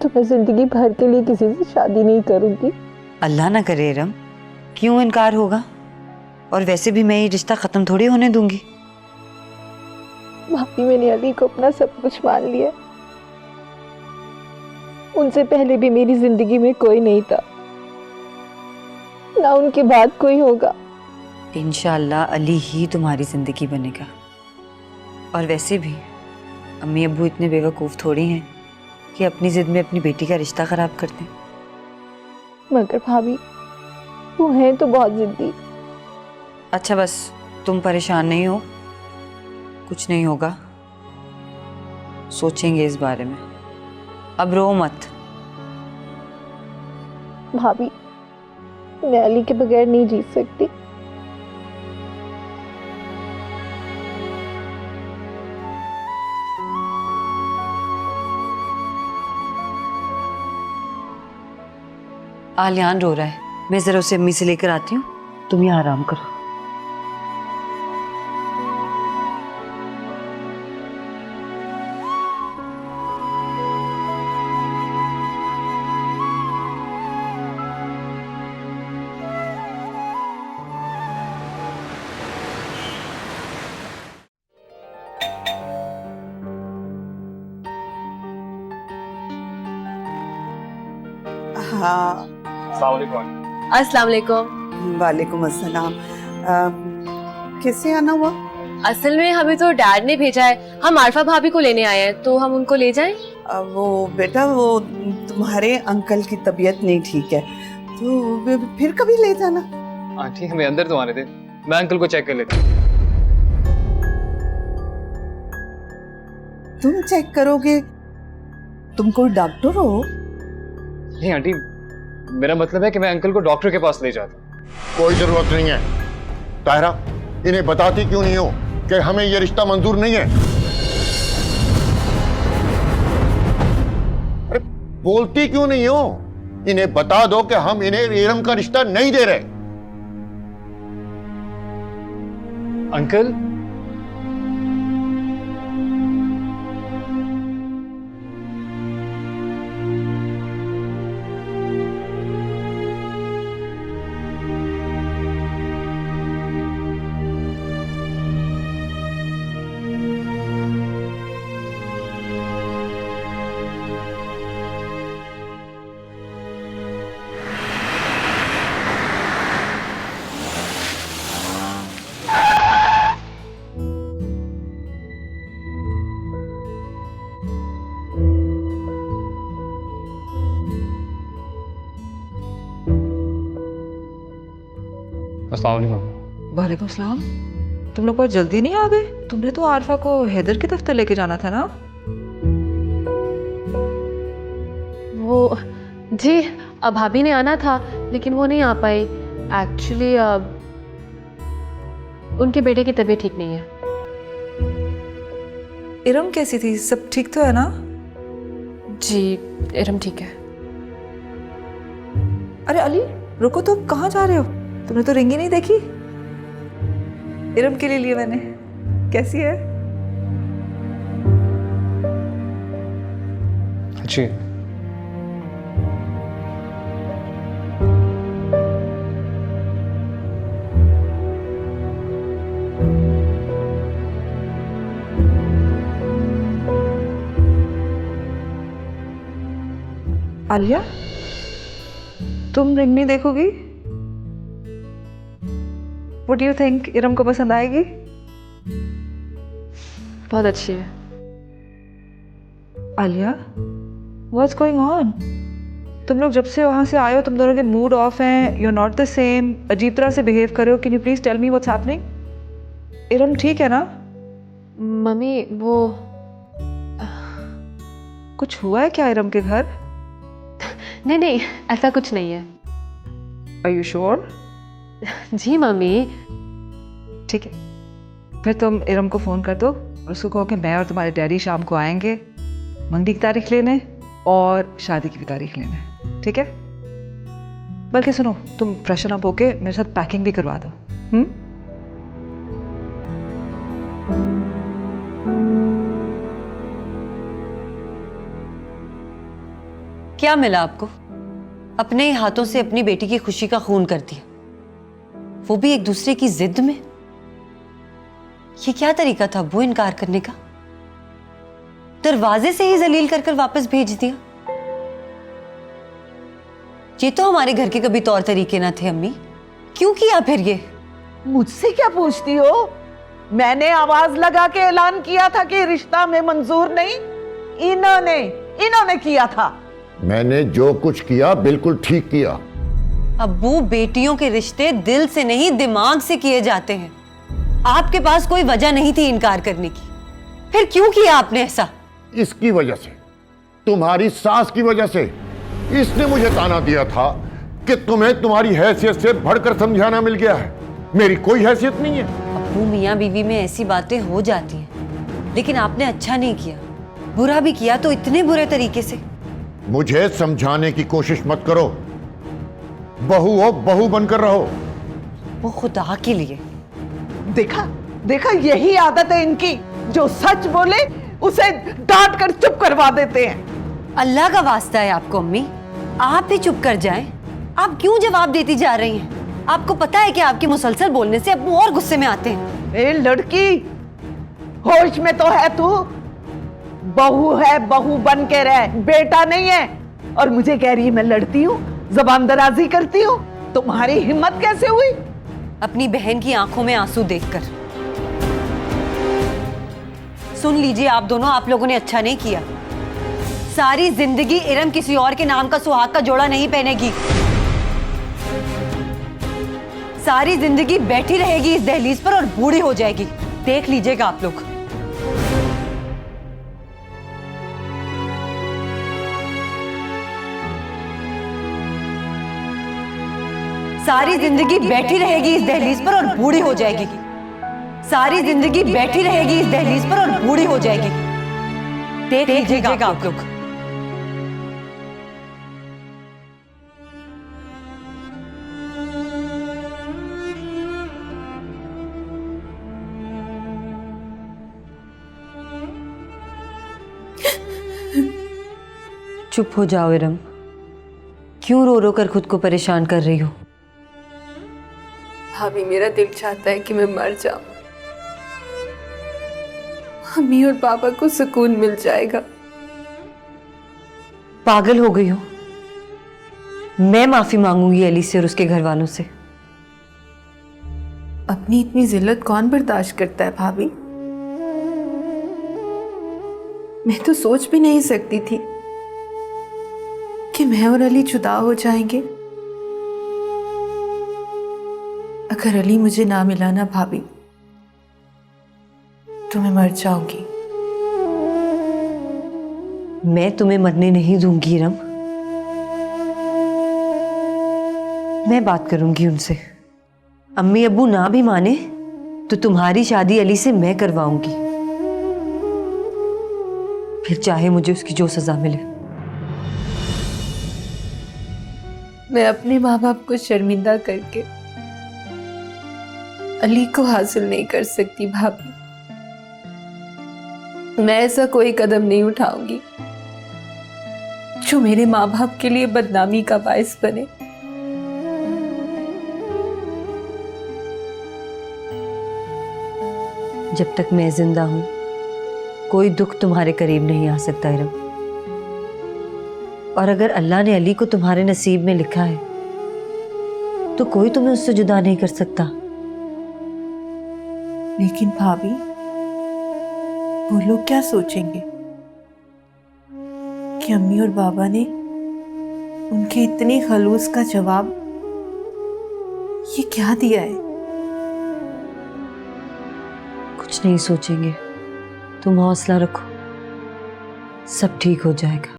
तो मैं जिंदगी भर के लिए किसी से शादी नहीं करूंगी। अल्लाह ना करे इरम, क्यों इनकार होगा? और वैसे भी मैं ये रिश्ता खत्म थोड़ी होने दूंगी। भाभी मैंने अली को अपना सब कुछ मान लिया। उनसे पहले भी मेरी जिंदगी में कोई नहीं था, ना उनके बाद कोई होगा। इंशाअल्लाह अली ही तुम्हारी जिंदगी बनेगा। और वैसे भी अम्मी अब्बू इतने बेवकूफ़ थोड़ी हैं कि अपनी जिद में अपनी बेटी का रिश्ता खराब कर दें। मगर भाभी वो हैं तो बहुत जिद्दी। अच्छा बस तुम परेशान नहीं हो, कुछ नहीं होगा, सोचेंगे इस बारे में। अब रो मत। भाभी मैं अली के बगैर नहीं जी सकती। आलियान रो रहा है, मैं जरा उसे अम्मी से लेकर आती हूँ, तुम यहाँ आराम करो। हाँ, अस्सलाम वालेकुम। वालेकुम अस्सलाम। कैसे आना हुआ? असल में हमें तो डैड ने भेजा है, हम आरफा भाभी को लेने आए हैं, तो हम उनको ले जाएं? वो बेटा, वो तुम्हारे अंकल की तबीयत नहीं ठीक है, तो फिर कभी ले जाना। आंटी हमें अंदर तो आने दे, मैं अंकल को चेक कर लेता हूँ। तुम चेक करोगे? तुम कोई डॉक्टर हो? नहीं आंटी, मेरा मतलब है कि मैं अंकल को डॉक्टर के पास ले जाता हूँ। कोई जरूरत नहीं है। ताहिरा, इन्हें बताती क्यों नहीं हो कि हमें यह रिश्ता मंजूर नहीं है? अरे बोलती क्यों नहीं हो? इन्हें बता दो कि हम इन्हें इरम का रिश्ता नहीं दे रहे। अंकल, अस्सलाम वालेकुम। वालेकुम सलाम। तुम लोग बहुत जल्दी नहीं आ गए? तुमने तो आरफा को हैदर के दफ्तर लेके जाना था ना? वो जी, अब भाभी ने आना था लेकिन वो नहीं आ पाई। एक्चुअली उनके बेटे की तबीयत ठीक नहीं है। इरम कैसी थी? सब ठीक तो है ना? जी, इरम ठीक है। अरे अली, रुको, तो कहाँ जा रहे हो? तुमने तो रिंग ही नहीं देखी। इरम के लिए लिए मैंने। कैसी है? अच्छी है। आलिया, तुम रिंग नहीं देखोगी? What do you think? Iram को पसंद आएगी? बहुत अच्छी है। Alia, what's going on? तुम लोग जब से वहाँ से आए हो तुम दोनों के मूड ऑफ हैं, you're not the same, अजीब तरह से बिहेव कर रहे हो। Can you please tell me what's happening? Iram ठीक है ना? मम्मी वो कुछ हुआ है क्या इरम के घर? नहीं नहीं, ऐसा कुछ नहीं है। Are you sure? जी मम्मी। ठीक है, फिर तुम इरम को फ़ोन कर दो और उसको कहो कि मैं और तुम्हारे डैडी शाम को आएंगे मंगनी की तारीख लेने और शादी की भी तारीख लेने। ठीक है? बल्कि सुनो, तुम फ्रेशन अप होके मेरे साथ पैकिंग भी करवा दो। क्या मिला आपको? अपने ही हाथों से अपनी बेटी की खुशी का खून कर दिया, वो भी एक दूसरे की जिद में। ये क्या तरीका था वो इनकार करने का? दरवाजे से ही जलील कर कर वापस भेज दिया। ये तो हमारे घर के कभी तौर तरीके ना थे अम्मी। क्यों किया फिर ये? मुझसे क्या पूछती हो? मैंने आवाज लगा के ऐलान किया था कि रिश्ता में मंजूर नहीं। इन्होंने किया था। मैंने जो कुछ किया बिल्कुल ठीक किया। अब्बू, बेटियों के रिश्ते दिल से नहीं दिमाग से किए जाते हैं। आपके पास कोई वजह नहीं थी इनकार करने की, फिर क्यों किया आपने ऐसा? इसकी वजह से, तुम्हारी सास की वजह से। इसने मुझे ताना दिया था कि तुम्हें तुम्हारी हैसियत से बढ़कर समझाना मिल गया है। मेरी कोई हैसियत नहीं है। अब्बू, मियाँ बीवी में ऐसी बातें हो जाती हैं, लेकिन आपने अच्छा नहीं किया। बुरा भी किया तो इतने बुरे तरीके से। मुझे समझाने की कोशिश मत करो। बहू हो, बहू बनकर रहो। वो खुदा के लिए। देखा यही आदत है इनकी, जो सच बोले उसे डांट कर चुप करवा देते हैं। अल्लाह का वास्ता है आपको अम्मी, आप भी चुप कर जाएं। आप क्यों जवाब देती जा रही हैं? आपको पता है कि आपके मुसलसल बोलने से अब्बू और गुस्से में आते हैं। ए लड़की, होश में तो है तू? बहू है, बहू बन के रह, बेटा नहीं है। और मुझे कह रही है मैं लड़ती हूँ, जबान दराजी करती हूँ। तुम्हारी हिम्मत कैसे हुई? अपनी बहन की आंखों में आंसू देखकर। सुन लीजिए आप दोनों, आप लोगों ने अच्छा नहीं किया। सारी जिंदगी इरम किसी और के नाम का सुहाग का जोड़ा नहीं पहनेगी। सारी जिंदगी बैठी रहेगी इस दहलीज पर और बूढ़ी हो जाएगी। देख लीजिएगा आप लोग। सारी जिंदगी बैठी रहेगी इस दहलीज पर और बूढ़ी हो जाएगी। सारी जिंदगी बैठी रहेगी इस दहलीज पर और बूढ़ी हो जाएगी। देख लीजिएगा आप लोग। चुप हो जाओ इरम, क्यों रो रो कर खुद को परेशान कर रही हो? भाभी मेरा दिल चाहता है कि मैं मर जाऊं। मम्मी और पापा को सुकून मिल जाएगा। पागल हो गई हो? मैं माफी मांगूंगी अली से और उसके घर वालों से। अपनी इतनी जिल्लत कौन बर्दाश्त करता है भाभी? मैं तो सोच भी नहीं सकती थी कि मैं और अली जुदा हो जाएंगे। अगर अली मुझे ना मिला ना भाभी, तो मैं मर जाऊंगी। मैं तुम्हें मरने नहीं दूंगी इरम। मैं बात करूंगी उनसे। अम्मी अब्बू ना भी माने तो तुम्हारी शादी अली से मैं करवाऊंगी, फिर चाहे मुझे उसकी जो सजा मिले। मैं अपने माँ बाप को शर्मिंदा करके अली को हासिल नहीं कर सकती भाभी। मैं ऐसा कोई कदम नहीं उठाऊंगी जो मेरे माँ बाप के लिए बदनामी का बायस बने। जब तक मैं जिंदा हूं कोई दुख तुम्हारे करीब नहीं आ सकता इरम। और अगर अल्लाह ने अली को तुम्हारे नसीब में लिखा है तो कोई तुम्हें उससे जुदा नहीं कर सकता। लेकिन भाभी, वो लोग क्या सोचेंगे कि अम्मी और बाबा ने उनके इतने खलूस का जवाब ये क्या दिया है? कुछ नहीं सोचेंगे, तुम हौसला रखो, सब ठीक हो जाएगा।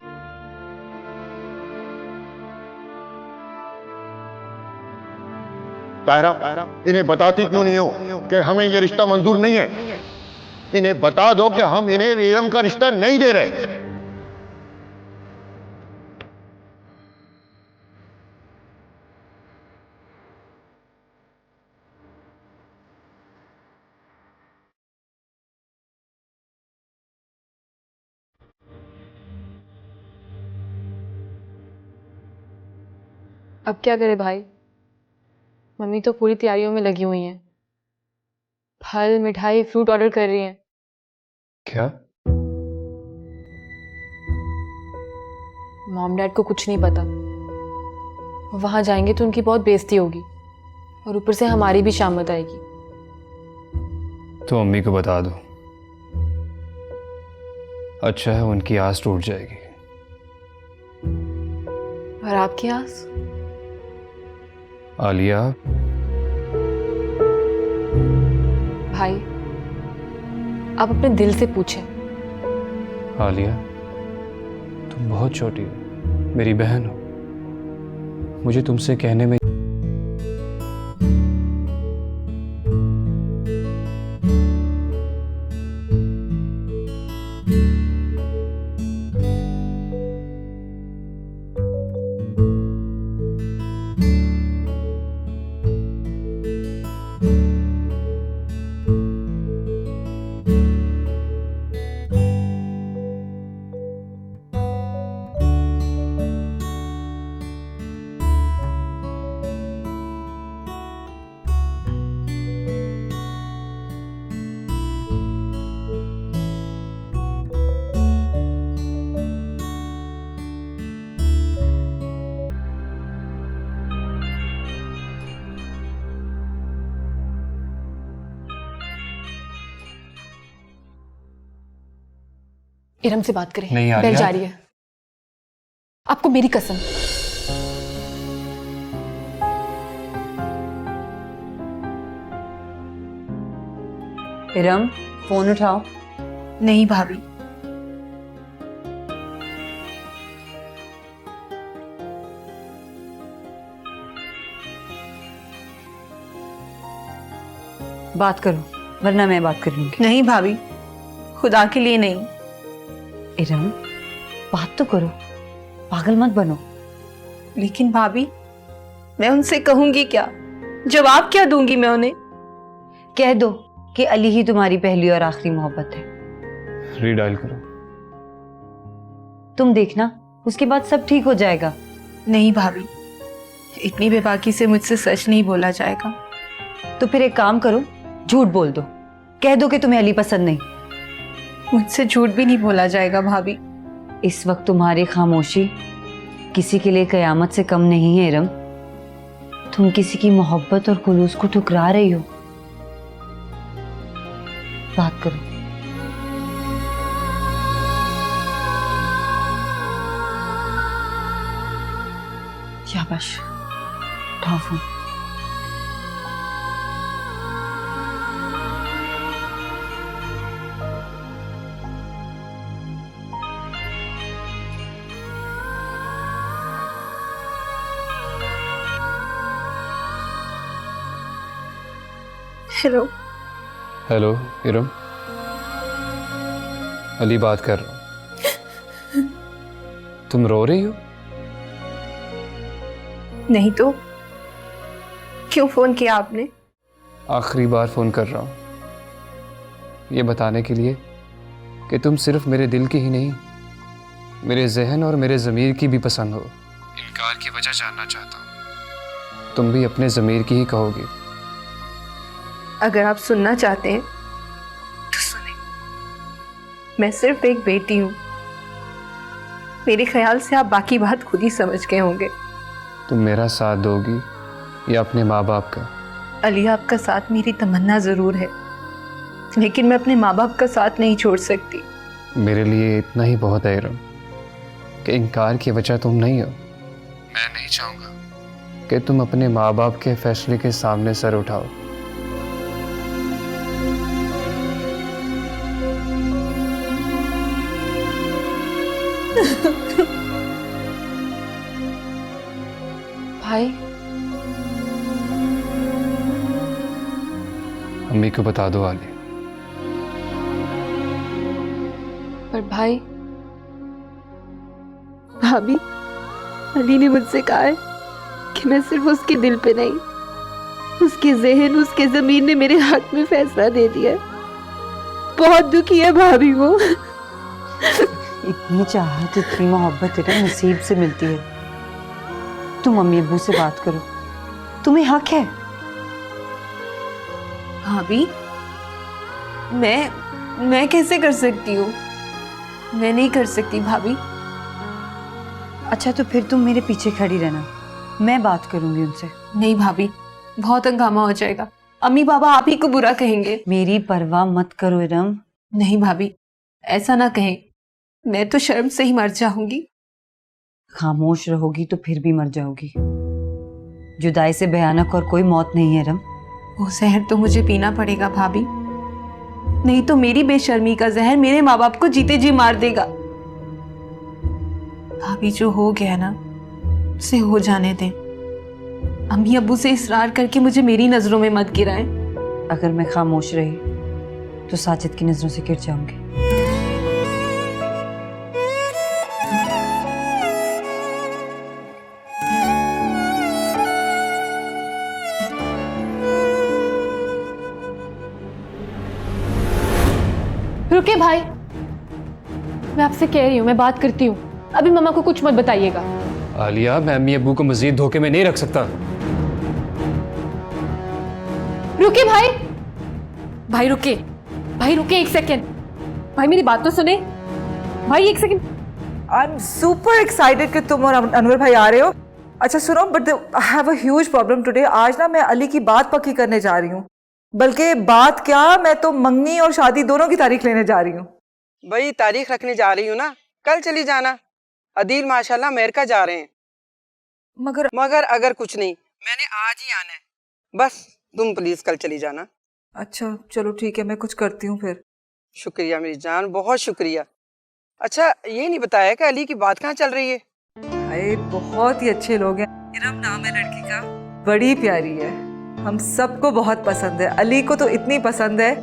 तायरा, इन्हें बताती क्यों नहीं हो कि हमें ये रिश्ता मंजूर नहीं है? इन्हें बता दो कि हम इन्हें इरम का रिश्ता नहीं दे रहे। अब क्या करे भाई, मम्मी तो पूरी तैयारियों में लगी हुई हैं। फल, मिठाई, फ्रूट ऑर्डर कर रही हैं। क्या? मॉम डैड को कुछ नहीं पता। वहां जाएंगे तो उनकी बहुत बेइज्जती होगी और ऊपर से हमारी भी शामत आएगी। तो अम्मी को बता दो। अच्छा है, उनकी आस टूट जाएगी। और आपकी आस? आलिया, भाई आप अपने दिल से पूछें। आलिया, तुम बहुत छोटी हो, मेरी बहन हो। मुझे तुमसे कहने में इरम से बात करें। नहीं, बेल आलिया। जा रही है। आपको मेरी कसम। इरम, फोन उठाओ। नहीं भाभी, बात करो। वरना मैं बात कर लूंगी। नहीं भाभी, खुदा के लिए नहीं। इरम, बात तो करो, पागल मत बनो। लेकिन भाभी, मैं उनसे कहूंगी क्या? जवाब क्या दूंगी मैं उन्हें? कह दो कि अली ही तुम्हारी पहली और आखिरी मोहब्बत है। रीडायल करो। तुम देखना, उसके बाद सब ठीक हो जाएगा। नहीं भाभी, इतनी बेबाकी से मुझसे सच नहीं बोला जाएगा। तो फिर एक काम करो, झूठ बोल दो, कह दो कि तुम्हें अली पसंद नहीं। मुझसे झूठ भी नहीं बोला जाएगा भाभी। इस वक्त तुम्हारी खामोशी किसी के लिए कयामत से कम नहीं है इरम। तुम किसी की मोहब्बत और खुलूस को ठुकरा रही हो। बात करो। शाबाश, उठाओ phone. Hello. Hello Iram, Ali बात कर रहा हूँ। तुम रो रही हो? नहीं तो क्यों फोन किया आपने? आखिरी बार फोन कर रहा हूँ, ये बताने के लिए कि तुम सिर्फ मेरे दिल की ही नहीं, मेरे जहन और मेरे ज़मीर की भी पसंद हो। इनकार की वजह जानना चाहता हूँ। तुम भी अपने ज़मीर की ही कहोगी। अगर आप सुनना चाहते हैं तो सुने। मैं सिर्फ एक बेटी हूँ। मेरे ख्याल से आप बाकी बात खुद ही समझ गए होंगे। तुम मेरा साथ दोगी या अपने माँ बाप का? अली, आपका साथ मेरी तमन्ना जरूर है, लेकिन मैं अपने माँ बाप का साथ नहीं छोड़ सकती। मेरे लिए इतना ही बहुत है इरम कि इनकार की वजह तुम नहीं हो। मैं नहीं चाहूँगा कि तुम अपने माँ बाप के फैसले के सामने सर उठाओ। भाई, अम्मी को बता दो आलिया। पर भाई, भाभी, अली ने मुझसे कहा है कि मैं सिर्फ उसके दिल पे नहीं, उसके जहन, उसके ज़मीर ने मेरे हाथ में फैसला दे दिया है। बहुत दुखी है भाभी वो। इतनी चाहत, इतनी मोहब्बत इरम नसीब से मिलती है। तुम मम्मी अब्बू से बात करो, तुम्हें हक है। भाभी, मैं कैसे कर सकती हूँ? मैं नहीं कर सकती भाभी। अच्छा, तो फिर तुम मेरे पीछे खड़ी रहना, मैं बात करूंगी उनसे। नहीं भाभी, बहुत हंगामा हो जाएगा। अम्मी बाबा आप ही को बुरा कहेंगे। मेरी परवाह मत करो इरम। नहीं भाभी, ऐसा ना कहें, मैं तो शर्म से ही मर जाऊंगी। खामोश रहोगी तो फिर भी मर जाओगी। जुदाई से भयानक और कोई मौत नहीं है इरम। वो जहर तो मुझे पीना पड़ेगा भाभी, नहीं तो मेरी बेशर्मी का जहर मेरे माँ बाप को जीते जी मार देगा। भाभी, जो हो गया ना उसे हो जाने दें। अम्मी अब्बू से इसरार करके मुझे मेरी नजरों में मत गिराएं। अगर मैं खामोश रही तो साजिद की नजरों से गिर जाऊंगी। रुके भाई, मैं आपसे कह रही हूँ, मैं बात करती हूँ। अभी मम्मा को कुछ मत बताइएगा। आलिया, मैं अम्मी अब्बू को मजीद धोखे में नहीं रख सकता। रुके भाई, भाई रुके, भाई रुके, एक सेकेंड। भाई मेरी बात तो सुने। भाई एक second. I am super excited कि तुम और अनवर भाई आ रहे हो। अच्छा सुनो, but I have a huge problem today. आज ना मैं अली की बात पक्की करने जा रही हूँ, बल्कि बात क्या, मैं तो मंगनी और शादी दोनों की तारीख लेने जा रही हूँ। भाई तारीख रखने जा रही हूँ ना, कल चली जाना। अदील माशाल्लाह अमेरिका जा रहे हैं। मगर अगर कुछ नहीं, मैंने आज ही आना है। बस तुम प्लीज कल चली जाना। अच्छा चलो ठीक है, मैं कुछ करती हूँ फिर। शुक्रिया मेरी जान, बहुत शुक्रिया। अच्छा ये नहीं बताया कि अली की बात कहाँ चल रही है? भाई बहुत ही अच्छे लोग हैं। इरम नाम है लड़की का, बड़ी प्यारी है। हम सबको बहुत पसंद है, अली को तो इतनी पसंद है,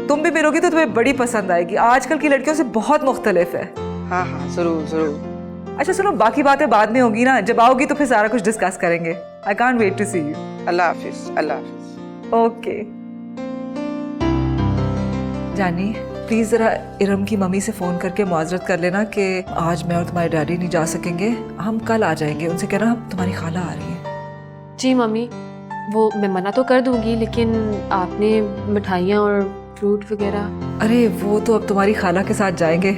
तुम भी मिलोगी तो तुम्हें बड़ी पसंद आएगी। आजकल की लड़कियों से बहुत मुख्तलिफ है। हाँ हाँ जरूर जरूर। अच्छा सुनो, बाकी बातें बाद में होगी ना, जब आओगी तो फिर सारा कुछ डिस्कस करेंगे। I can't wait to see you. अल्लाह हाफिज। अल्लाह हाफिज। ओके जानी, प्लीज जरा इरम की मम्मी से फोन करके मुआजरत कर लेना कि आज मैं और तुम्हारे डैडी नहीं जा सकेंगे, हम कल आ जाएंगे। उनसे कहना हम तुम्हारी खाला आ रही है। जी मम्मी, वो मैं मना तो कर दूंगी, लेकिन आपने मिठाइयाँ और फ्रूट वगैरह। अरे वो तो अब तुम्हारी खाला के साथ जाएंगे,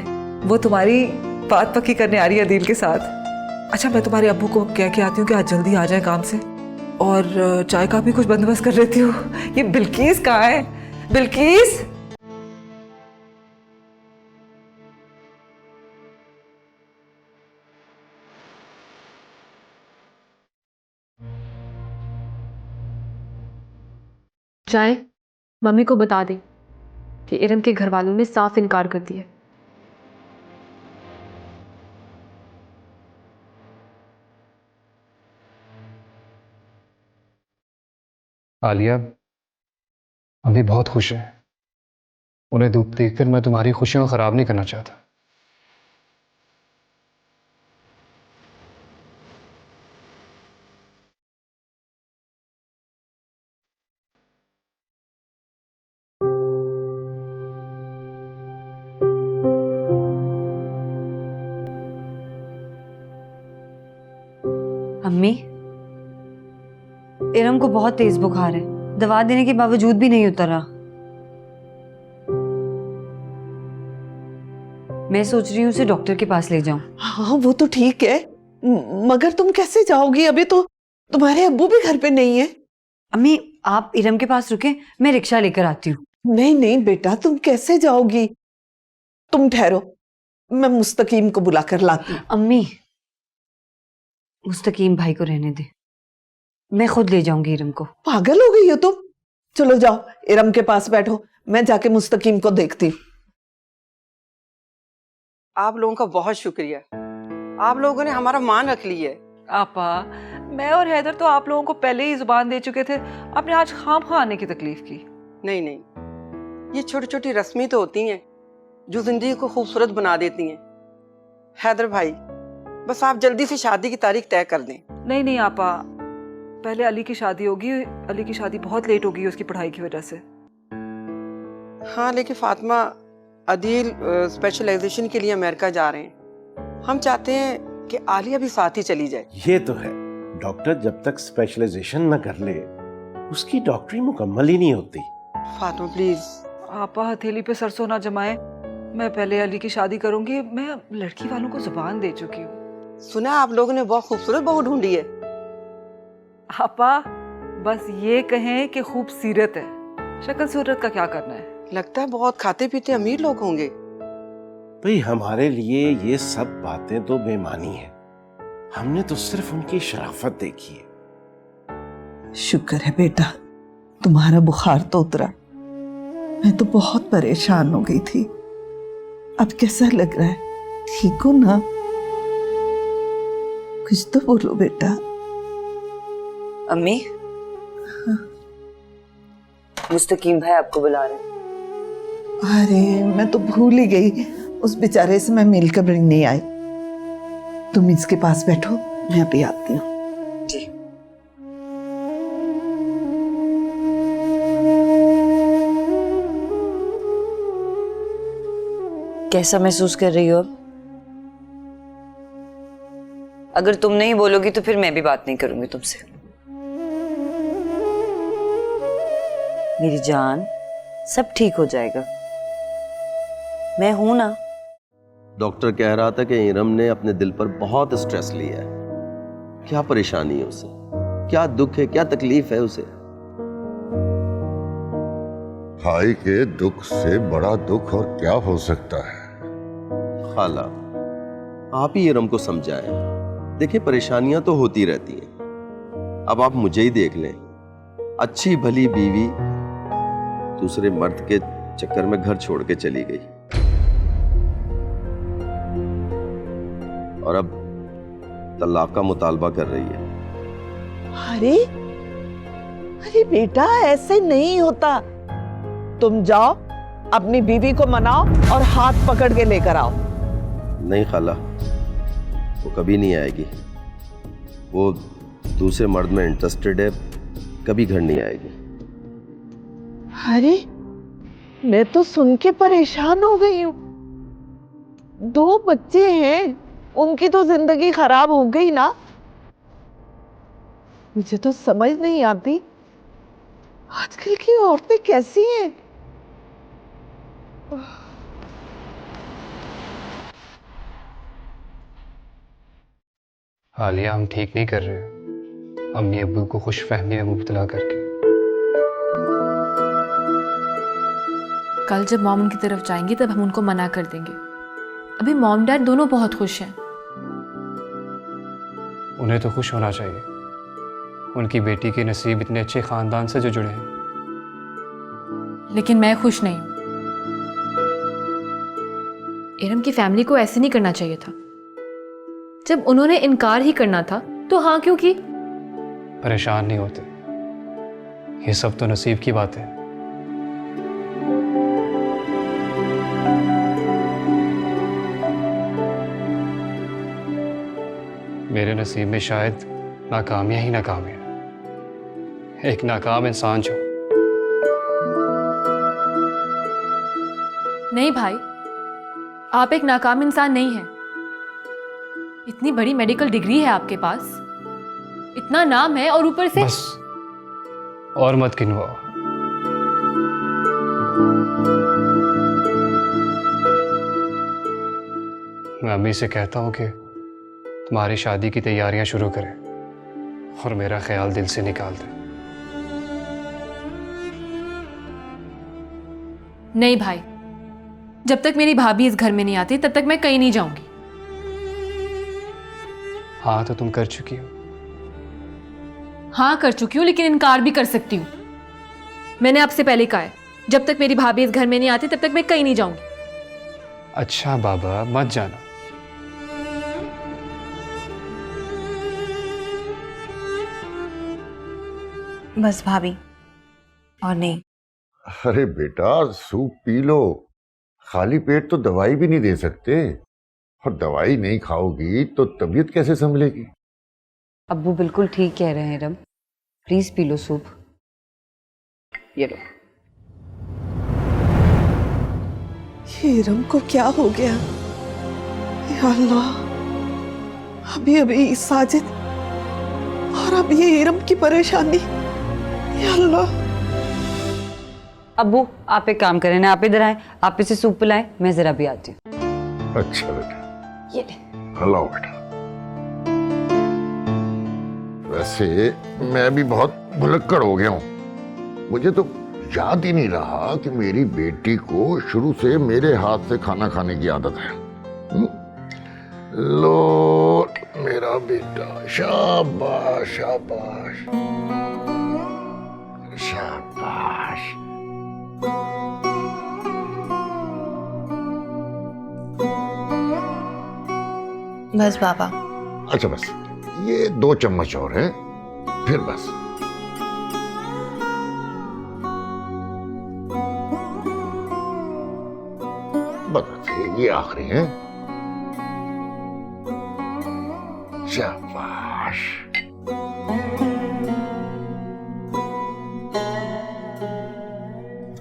वो तुम्हारी बात पक्की करने आ रही है अदील के साथ। अच्छा मैं तुम्हारे अब्बू को कह के आती हूँ कि आज जल्दी आ जाए काम से, और चाय का भी कुछ बंदोबस्त कर लेती हूँ। ये बिल्किस कहाँ है? बिल्किस चाय मम्मी को बता दें कि इरम के घर वालों ने साफ इनकार कर दिया। आलिया, अम्मी बहुत खुश है। उन्हें धूप देखकर मैं तुम्हारी खुशियों को खराब नहीं करना चाहता। अम्मी, इरम को बहुत तेज बुखार है, दवा देने के बावजूद भी नहीं उतर रहा। मैं सोच रही हूँ उसे डॉक्टर के पास ले जाऊं। हाँ वो तो ठीक है, मगर तुम कैसे जाओगी? अभी तो तुम्हारे अब्बू भी घर पे नहीं है। अम्मी आप इरम के पास रुके, मैं रिक्शा लेकर आती हूँ। नहीं नहीं बेटा, तुम कैसे जाओगी? तुम ठहरो, मैं मुस्तकीम को बुलाकर लाती हूँ। अम्मी मुस्तकीम भाई को रहने दे, मैं खुद ले जाऊंगी इरम को। पागल हो गई हो तुम? चलो जाओ इरम के पास बैठो, मैं जाके मुस्तकीम को देखती हूँ। आप लोगों का बहुत शुक्रिया, आप लोगों ने हमारा मान रख लिया है। आपा, मैं और हैदर तो आप लोगों को पहले ही जुबान दे चुके थे, आपने आज खामखा आने की तकलीफ की। नहीं नहीं, ये छोटी छोटी रस्में तो होती हैं जो जिंदगी को खूबसूरत बना देती हैं। हैदर भाई, बस आप जल्दी से शादी की तारीख तय कर दें। नहीं नहीं आपा, पहले अली की शादी होगी, अली की शादी बहुत लेट होगी उसकी पढ़ाई की वजह से। हाँ लेकिन फातिमा, अदील स्पेशलाइजेशन के लिए अमेरिका जा रहे हैं, हम चाहते हैं कि आलिया भी साथ ही चली जाए। ये तो है, डॉक्टर जब तक स्पेशलाइजेशन न कर ले उसकी डॉक्टरी मुकम्मल ही नहीं होती। फातिमा प्लीज। आपा हथेली पे सरसों ना जमाए, मैं पहले अली की शादी करूंगी, मैं लड़की वालों को जुबान दे चुकी हूँ। सुना आप लोगों ने बहुत खूबसूरत बहू ढूंढी है। आपा बस ये कहें कि खूबसूरत है, शक्ल सूरत का क्या करना है। लगता है बहुत खाते पीते अमीर लोग होंगे। भाई हमारे लिए ये सब बातें तो बेमानी है, हमने तो सिर्फ उनकी शराफत देखी है। शुक्र है बेटा, तुम्हारा बुखार तो उतरा। मैं तो बहुत परेशान हो गई थी। अब कैसा लग रहा है? ठीक हो ना? कुछ तो बोलो बेटा। अम्मी, मुस्तकीम भाई आपको बुला रहे हैं। अरे मैं तो भूल ही गई, उस बेचारे से मैं मिलकर भी नहीं आई। तुम इसके पास बैठो, मैं अभी आती हूँ। जी। कैसा महसूस कर रही हो अब? अगर तुम नहीं बोलोगी तो फिर मैं भी बात नहीं करूंगी तुमसे। मेरी जान, सब ठीक हो जाएगा, मैं हूं ना। डॉक्टर कह रहा था कि इरम ने अपने दिल पर बहुत स्ट्रेस लिया है। क्या परेशानी है उसे, क्या दुख है, क्या तकलीफ है उसे? भाई के दुख से बड़ा दुख और क्या हो सकता है? खाला, आप ही इरम को समझाएं। देखिए परेशानियां तो होती रहती हैं। अब आप मुझे ही देख लें, अच्छी भली बीवी दूसरे मर्द के चक्कर में घर छोड़ के चली गई, और अब तलाक का मुतालबा कर रही है। अरे अरे बेटा ऐसे नहीं होता। तुम जाओ अपनी बीवी को मनाओ और हाथ पकड़ के लेकर आओ। नहीं खाला, वो कभी नहीं आएगी। वो दूसरे मर्द में इंटरेस्टेड है, कभी घर नहीं आएगी। अरे मैं तो सुन के परेशान हो गई हूँ। 2 बच्चे हैं, उनकी तो जिंदगी खराब हो गई ना। मुझे तो समझ नहीं आती आजकल की औरतें कैसी हैं। हालिया, हम ठीक नहीं कर रहे अम्मी अब्बू को खुश फहमी में मुब्तला करके। कल जब मॉम उनकी तरफ जाएंगी तब हम उनको मना कर देंगे। अभी मॉम डैड दोनों बहुत खुश हैं। उन्हें तो खुश होना चाहिए, उनकी बेटी के नसीब इतने अच्छे खानदान से जो जुड़े हैं। लेकिन मैं खुश नहीं हूं। इरम की फैमिली को ऐसे नहीं करना चाहिए था। जब उन्होंने इनकार ही करना था तो हाँ क्यों की? परेशान नहीं होते, ये सब तो नसीब की बात है। मेरे नसीब में शायद नाकामियां ही नाकामियां, एक नाकाम इंसान जो। नहीं भाई, आप एक नाकाम इंसान नहीं हैं। इतनी बड़ी मेडिकल डिग्री है आपके पास, इतना नाम है, और ऊपर से बस और मत गिनवाओ। मैं अम्मी से कहता हूं कि तुम्हारी शादी की तैयारियां शुरू करें और मेरा ख्याल दिल से निकाल दें। नहीं भाई, जब तक मेरी भाभी इस घर में नहीं आती तब तक मैं कहीं नहीं जाऊंगी। हाँ तो तुम कर चुकी हो। हाँ कर चुकी हूँ, लेकिन इनकार भी कर सकती हूँ। मैंने आपसे पहले कहा है, जब तक मेरी भाभी इस घर में नहीं आती तब तक मैं कहीं नहीं जाऊंगी। अच्छा बाबा, मत जाना। बस भाभी, और नहीं। अरे बेटा सूप पी लो, खाली पेट तो दवाई भी नहीं दे सकते, और दवाई नहीं खाओगी तो तबीयत कैसे संभलेगी। अब्बू बिल्कुल ठीक कह रहे हैं Iram, please P low soup. ये लो। ये इरम को क्या हो गया? या अल्लाह, अभी अभी साजिद और अब ये इरम की परेशानी। या अल्लाह। अब्बू आप एक काम करें ना, आप इधर आए, आप इसे सूप पिलाएं, मैं जरा भी आती हूँ। अच्छा बेटा, ये ले। हेलो बेटा। वैसे मैं भी बहुत भुलक्कड़ हो गया हूँ। मुझे तो याद ही नहीं रहा कि मेरी बेटी को शुरू से मेरे हाथ से खाना खाने की आदत है। लो मेरा बेटा, शाबाश शाबाश शाबाश। बस बाबा। अच्छा बस ये 2 चम्मच और हैं, फिर बस। बस ये आखिरी है। शाबाश।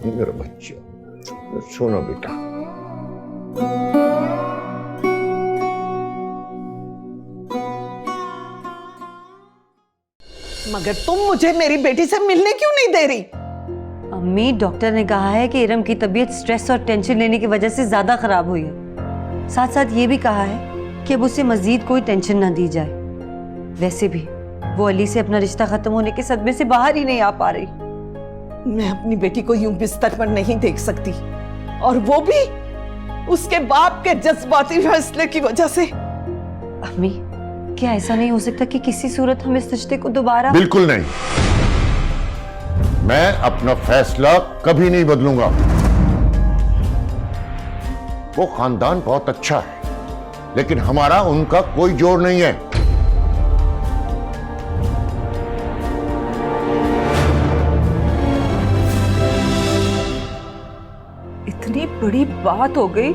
मेरा बच्चा, सुनो बेटा। मगर तुम मुझे मेरी बेटी से मिलने क्यों नहीं दे रही? अम्मी, डॉक्टर ने कहा है कि इरम की तबीयत स्ट्रेस और टेंशन लेने की वजह से ज्यादा खराब हुई है। साथ साथ ये भी कहा है कि अब उसे मजीद कोई टेंशन ना दी जाए। वैसे भी वो अली से अपना रिश्ता खत्म होने के सदमे से बाहर ही नहीं आ पा रही। मैं अपनी बेटी को यूं बिस्तर पर नहीं देख सकती, और वो भी उसके बाप के जज्बाती फैसले की वजह से। अम्मी, क्या ऐसा नहीं हो सकता कि किसी सूरत हम इस रिश्ते को दोबारा? बिल्कुल नहीं, मैं अपना फैसला कभी नहीं बदलूंगा। वो खानदान बहुत अच्छा है, लेकिन हमारा उनका कोई जोड़ नहीं है। बड़ी बात हो गई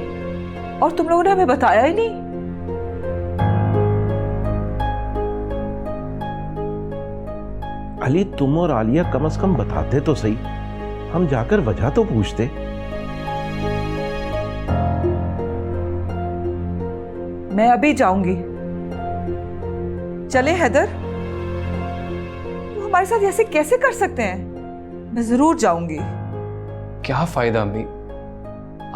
और तुम लोगों ने हमें बताया ही नहीं। अली, तुम और आलिया कम से कम बताते तो सही, हम जाकर वजह तो पूछते। मैं अभी जाऊंगी। चले हैदर, तुम हमारे साथ ऐसे कैसे कर सकते हैं? मैं जरूर जाऊंगी। क्या फायदा अम्मी,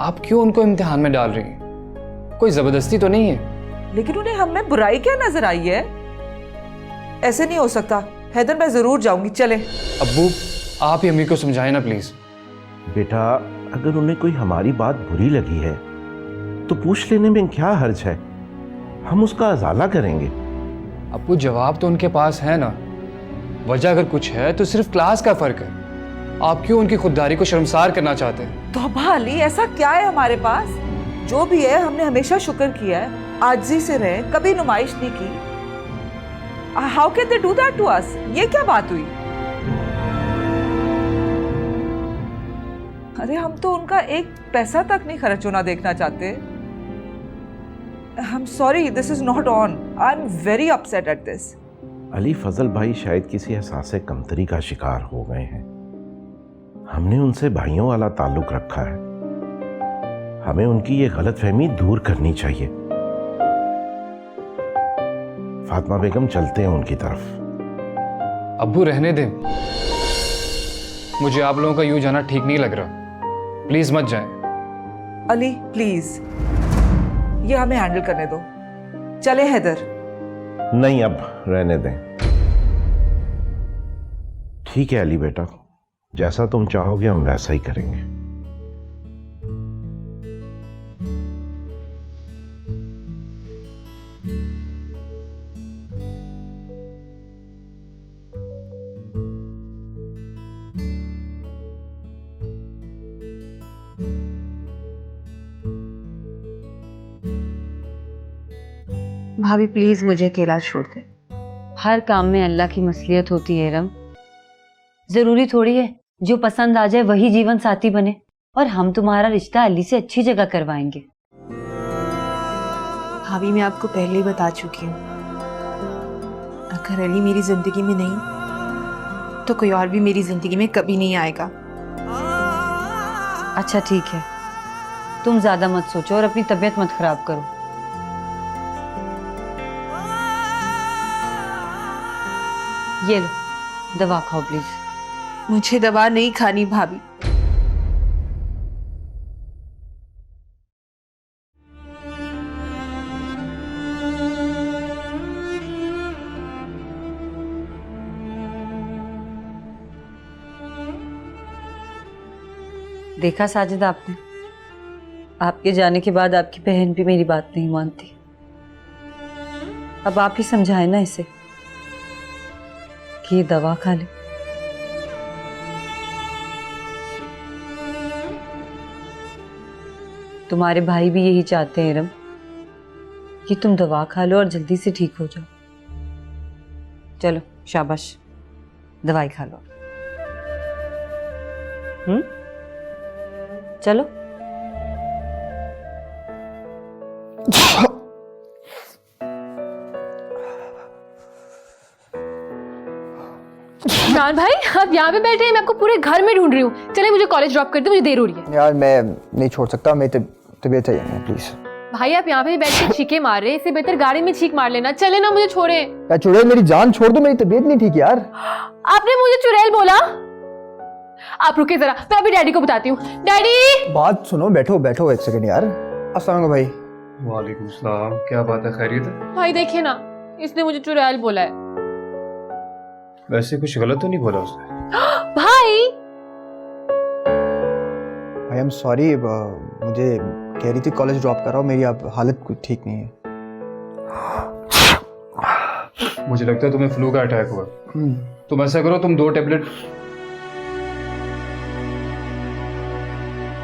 आप क्यों उनको इम्तिहान में डाल रही हैं? कोई जबरदस्ती तो नहीं है। लेकिन उन्हें हम में बुराई क्या नजर आई है? ऐसे नहीं हो सकता। हैदर, मैं जरूर जाऊंगी। चले। अब्बू, आप ही अम्मी को समझाएं ना प्लीज। बेटा, अगर उन्हें कोई हमारी बात बुरी लगी है तो पूछ लेने में क्या हर्ज है, हम उसका अजाला करेंगे। अब्बू, जवाब तो उनके पास है ना। वजह अगर कुछ है तो सिर्फ क्लास का फर्क है। आप क्यों उनकी खुददारी को शर्मसार करना चाहते हैं? तौबा अली, ऐसा क्या है हमारे पास? जो भी है हमने हमेशा शुक्र किया है, आजिज़ी से रहे, कभी नुमाइश नहीं की। How can they do that to us? ये क्या बात हुई? अरे हम तो उनका एक पैसा तक नहीं खर्च होना देखना चाहते। I am sorry, this is not on. I am very upset at this. Ali, Fazal भाई शायद किसी एहसास कमतरी का शिकार हो गए हैं। हमने उनसे भाइयों वाला ताल्लुक रखा है, हमें उनकी ये गलतफहमी दूर करनी चाहिए। फातिमा बेगम, चलते हैं उनकी तरफ। अब्बू, रहने दें, मुझे आप लोगों का यूं जाना ठीक नहीं लग रहा। प्लीज मत जाएं। अली प्लीज, ये हमें हैंडल करने दो। चले हैदर। नहीं, अब रहने दें। ठीक है अली बेटा, जैसा तुम चाहोगे हम वैसा ही करेंगे। भाभी प्लीज मुझे अकेला छोड़ दे। हर काम में अल्लाह की मसलियत होती है रम। जरूरी थोड़ी है जो पसंद आ जाए वही जीवन साथी बने। और हम तुम्हारा रिश्ता अली से अच्छी जगह करवाएंगे। भाभी मैं आपको पहले ही बता चुकी हूँ, अगर अली मेरी जिंदगी में नहीं तो कोई और भी मेरी जिंदगी में कभी नहीं आएगा। अच्छा ठीक है, तुम ज्यादा मत सोचो और अपनी तबीयत मत खराब करो। ये लो, दवा खाओ प्लीज। मुझे दवा नहीं खानी भाभी। देखा साजिद आपने, आपके जाने के बाद आपकी बहन भी मेरी बात नहीं मानती। अब आप ही समझाए ना इसे कि ये दवा खा ले। तुम्हारे भाई भी यही चाहते हैं रम कि तुम दवा खा लो और जल्दी से ठीक हो जाओ। चलो शाबाश, दवाई खा लो। चलो। इमरान भाई, आप यहाँ पे बैठे हैं, मैं आपको पूरे घर में ढूंढ रही हूँ। चले मुझे कॉलेज ड्रॉप कर दो, मुझे देर हो रही है। यार मैं नहीं छोड़ सकता, मेरी तबीयत है प्लीज। भाई आप यहाँ पे बैठ के छीके मार रहे हैं, इससे बेहतर गाड़ी में छीक मार लेना। चले ना, मुझे छोड़े। यार छोड़े, मेरी जान छोड़ दो, मेरी तबीयत नहीं ठीक यार। आपने मुझे चुड़ैल बोला? आप रुके जरा, मैं अभी डैडी को बताती हूँ। डैडी, बात सुनो, बैठो बैठो एक सेकंड यार। अस्सलाम वालेकुम भाई। वालेकुम सलाम, क्या बात है, खैरियत है? भाई देखिए ना, इसने मुझे चुड़ैल बोला है। वैसे कुछ गलत तो नहीं बोला उसने? भाई आई एम सॉरी, मुझे कह रही थी कॉलेज ड्रॉप कराओ, मेरी अब हालत कुछ ठीक नहीं है। मुझे लगता है तुम्हें फ्लू का अटैक हुआ। तुम ऐसा करो, तुम 2 टेबलेट,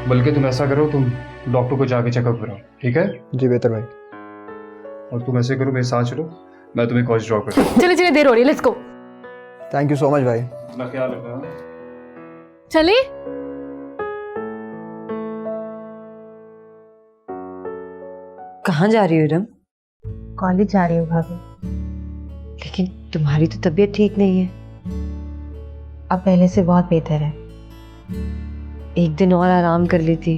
बल्कि तुम ऐसा करो, तुम डॉक्टर को जाके चेकअप कराओ, ठीक है? जी बेहतर भाई। और तुम ऐसे करो, मेरे साथ चलो, मैं तुम्हें कॉलेज ड्रॉप करता हूँ। चले चले, देर हो रही है, let's go. Thank you so much भाई। अपना ख्याल रखना। चले। कहाँ जा रही हो इरम? कॉलेज जा रही हूँ भाभी। लेकिन तुम्हारी तो तबीयत ठीक नहीं है। अब पहले से बहुत बेहतर है। एक दिन और आराम कर लेती,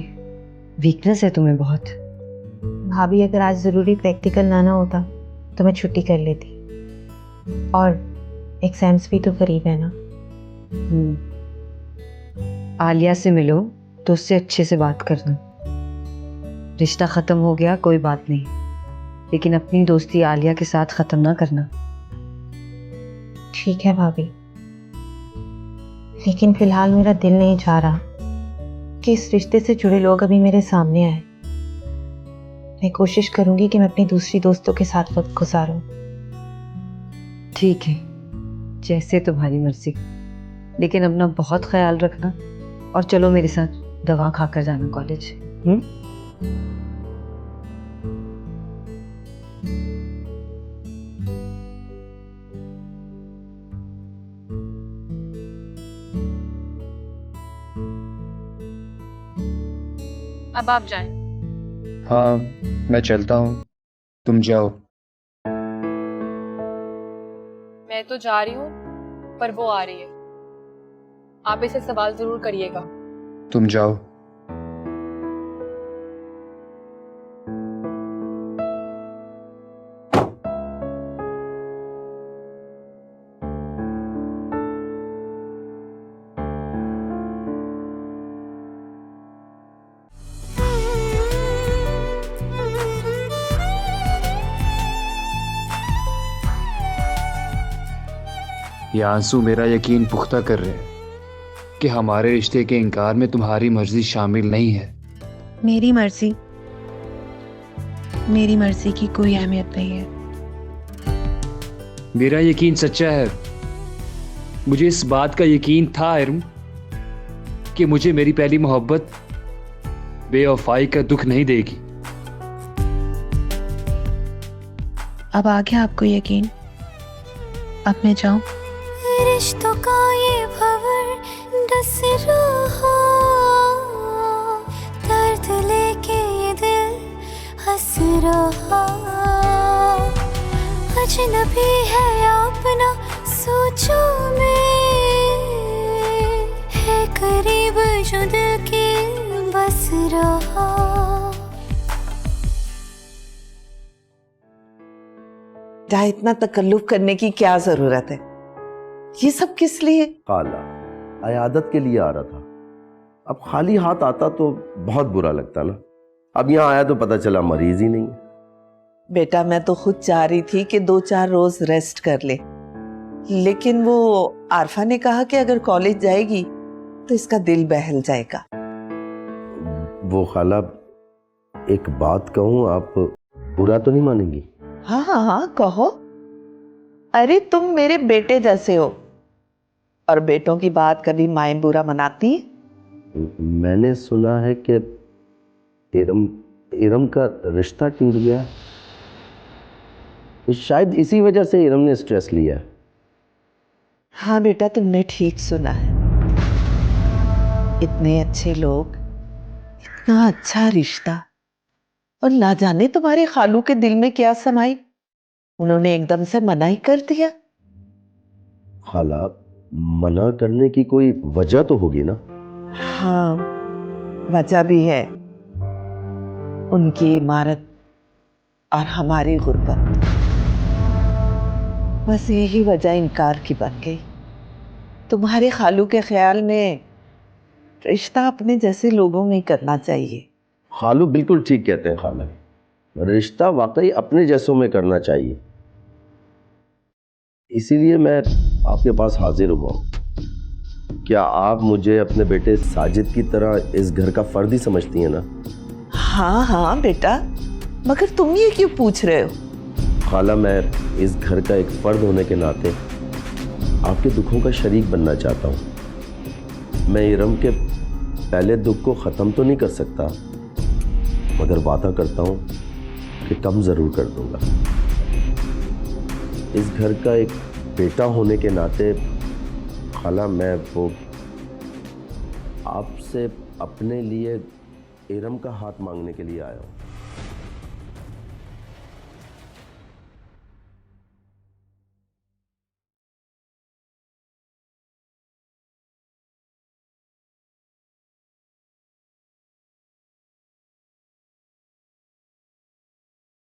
वीकनेस है तुम्हें बहुत। भाभी अगर आज ज़रूरी प्रैक्टिकल लाना होता तो मैं छुट्टी कर लेती, और एग्जाम्स भी तो करीब है ना। आलिया से मिलो तो उससे अच्छे से बात करना। रिश्ता ख़त्म हो गया कोई बात नहीं, लेकिन अपनी दोस्ती आलिया के साथ ख़त्म ना करना। ठीक है भाभी, लेकिन फिलहाल मेरा दिल नहीं चाह रहा कि इस रिश्ते से जुड़े लोग अभी मेरे सामने आए। मैं कोशिश करूंगी कि मैं अपनी दूसरी दोस्तों के साथ वक्त गुजारूं। ठीक है, जैसे तुम्हारी मर्जी, लेकिन अपना बहुत ख्याल रखना। और चलो मेरे साथ दवा खाकर जाना कॉलेज। अब आप जाएं। हाँ, मैं चलता हूँ, तुम जाओ। मैं तो जा रही हूँ, पर वो आ रही है। आप इसे सवाल जरूर करिएगा। तुम जाओ। ये आंसू मेरा यकीन पुख्ता कर रहे हैं कि हमारे रिश्ते के इनकार में तुम्हारी मर्जी शामिल नहीं है। मेरी मर्जी की कोई अहमियत नहीं है। मेरा यकीन सच्चा है। मुझे इस बात का यकीन था इरम कि मुझे मेरी पहली मोहब्बत बेवफाई का दुख नहीं देगी। अब आ गया आपको यकीन? अब मैं जाऊं? रिश्तों का ये भंवर डस रहा, दर्द लेके ये दिल हंस रहा। अजनबी है अपना सोचो में, है करीब जो दिल के बस रहा। जहाँ इतना तकल्लुफ करने की क्या जरूरत है? ये सब किस लिए? खाला अयादत के लिए आ रहा था। अब खाली हाथ आता तो बहुत बुरा लगता ना। अब यहाँ आया तो पता चला मरीज ही नहीं है। बेटा मैं तो खुद चाह रही थी कि 2-4 रोज रेस्ट कर ले, लेकिन वो आरफा ने कहा कि अगर कॉलेज जाएगी तो इसका दिल बहल जाएगा। वो खाला एक बात कहूँ, आप बुरा तो नहीं मानेंगी? हाँ हाँ हाँ कहो। अरे तुम मेरे बेटे जैसे हो, और बेटों की बात कभी माएं बुरा मनाती? मैंने सुना है कि इरम का रिश्ता टूट गया। शायद इसी वजह से इरम ने स्ट्रेस लिया। हाँ बेटा तुमने ठीक सुना है। इतने अच्छे लोग, इतना अच्छा रिश्ता, और ना जाने तुम्हारे खालू के दिल में क्या समाई, उन्होंने एकदम से मना ही कर दिया। खाला मना करने की कोई वजह तो होगी ना? हाँ वजह भी है, उनकी इमारत और हमारी गुर्बत। बस यही वजह इनकार की बन गई। तुम्हारे खालू के ख्याल में रिश्ता अपने जैसे लोगों में करना चाहिए। खालू बिल्कुल ठीक कहते हैं खाला, रिश्ता वाकई अपने जैसों में करना चाहिए। इसीलिए मैं आपके पास हाजिर हुआ हूँ। क्या आप मुझे अपने बेटे साजिद की तरह इस घर का फर्द ही समझती हैं ना? हाँ हाँ बेटा, मगर तुम ये क्यों पूछ रहे हो? खाला मैं इस घर का एक फर्द होने के नाते आपके दुखों का शरीक बनना चाहता हूँ। मैं इरम के पहले दुख को ख़त्म तो नहीं कर सकता, मगर वादा करता हूँ कि कम ज़रूर कर दूँगा। इस घर का एक बेटा होने के नाते खाला मैं वो आपसे अपने लिए इरम का हाथ मांगने के लिए आया हूँ।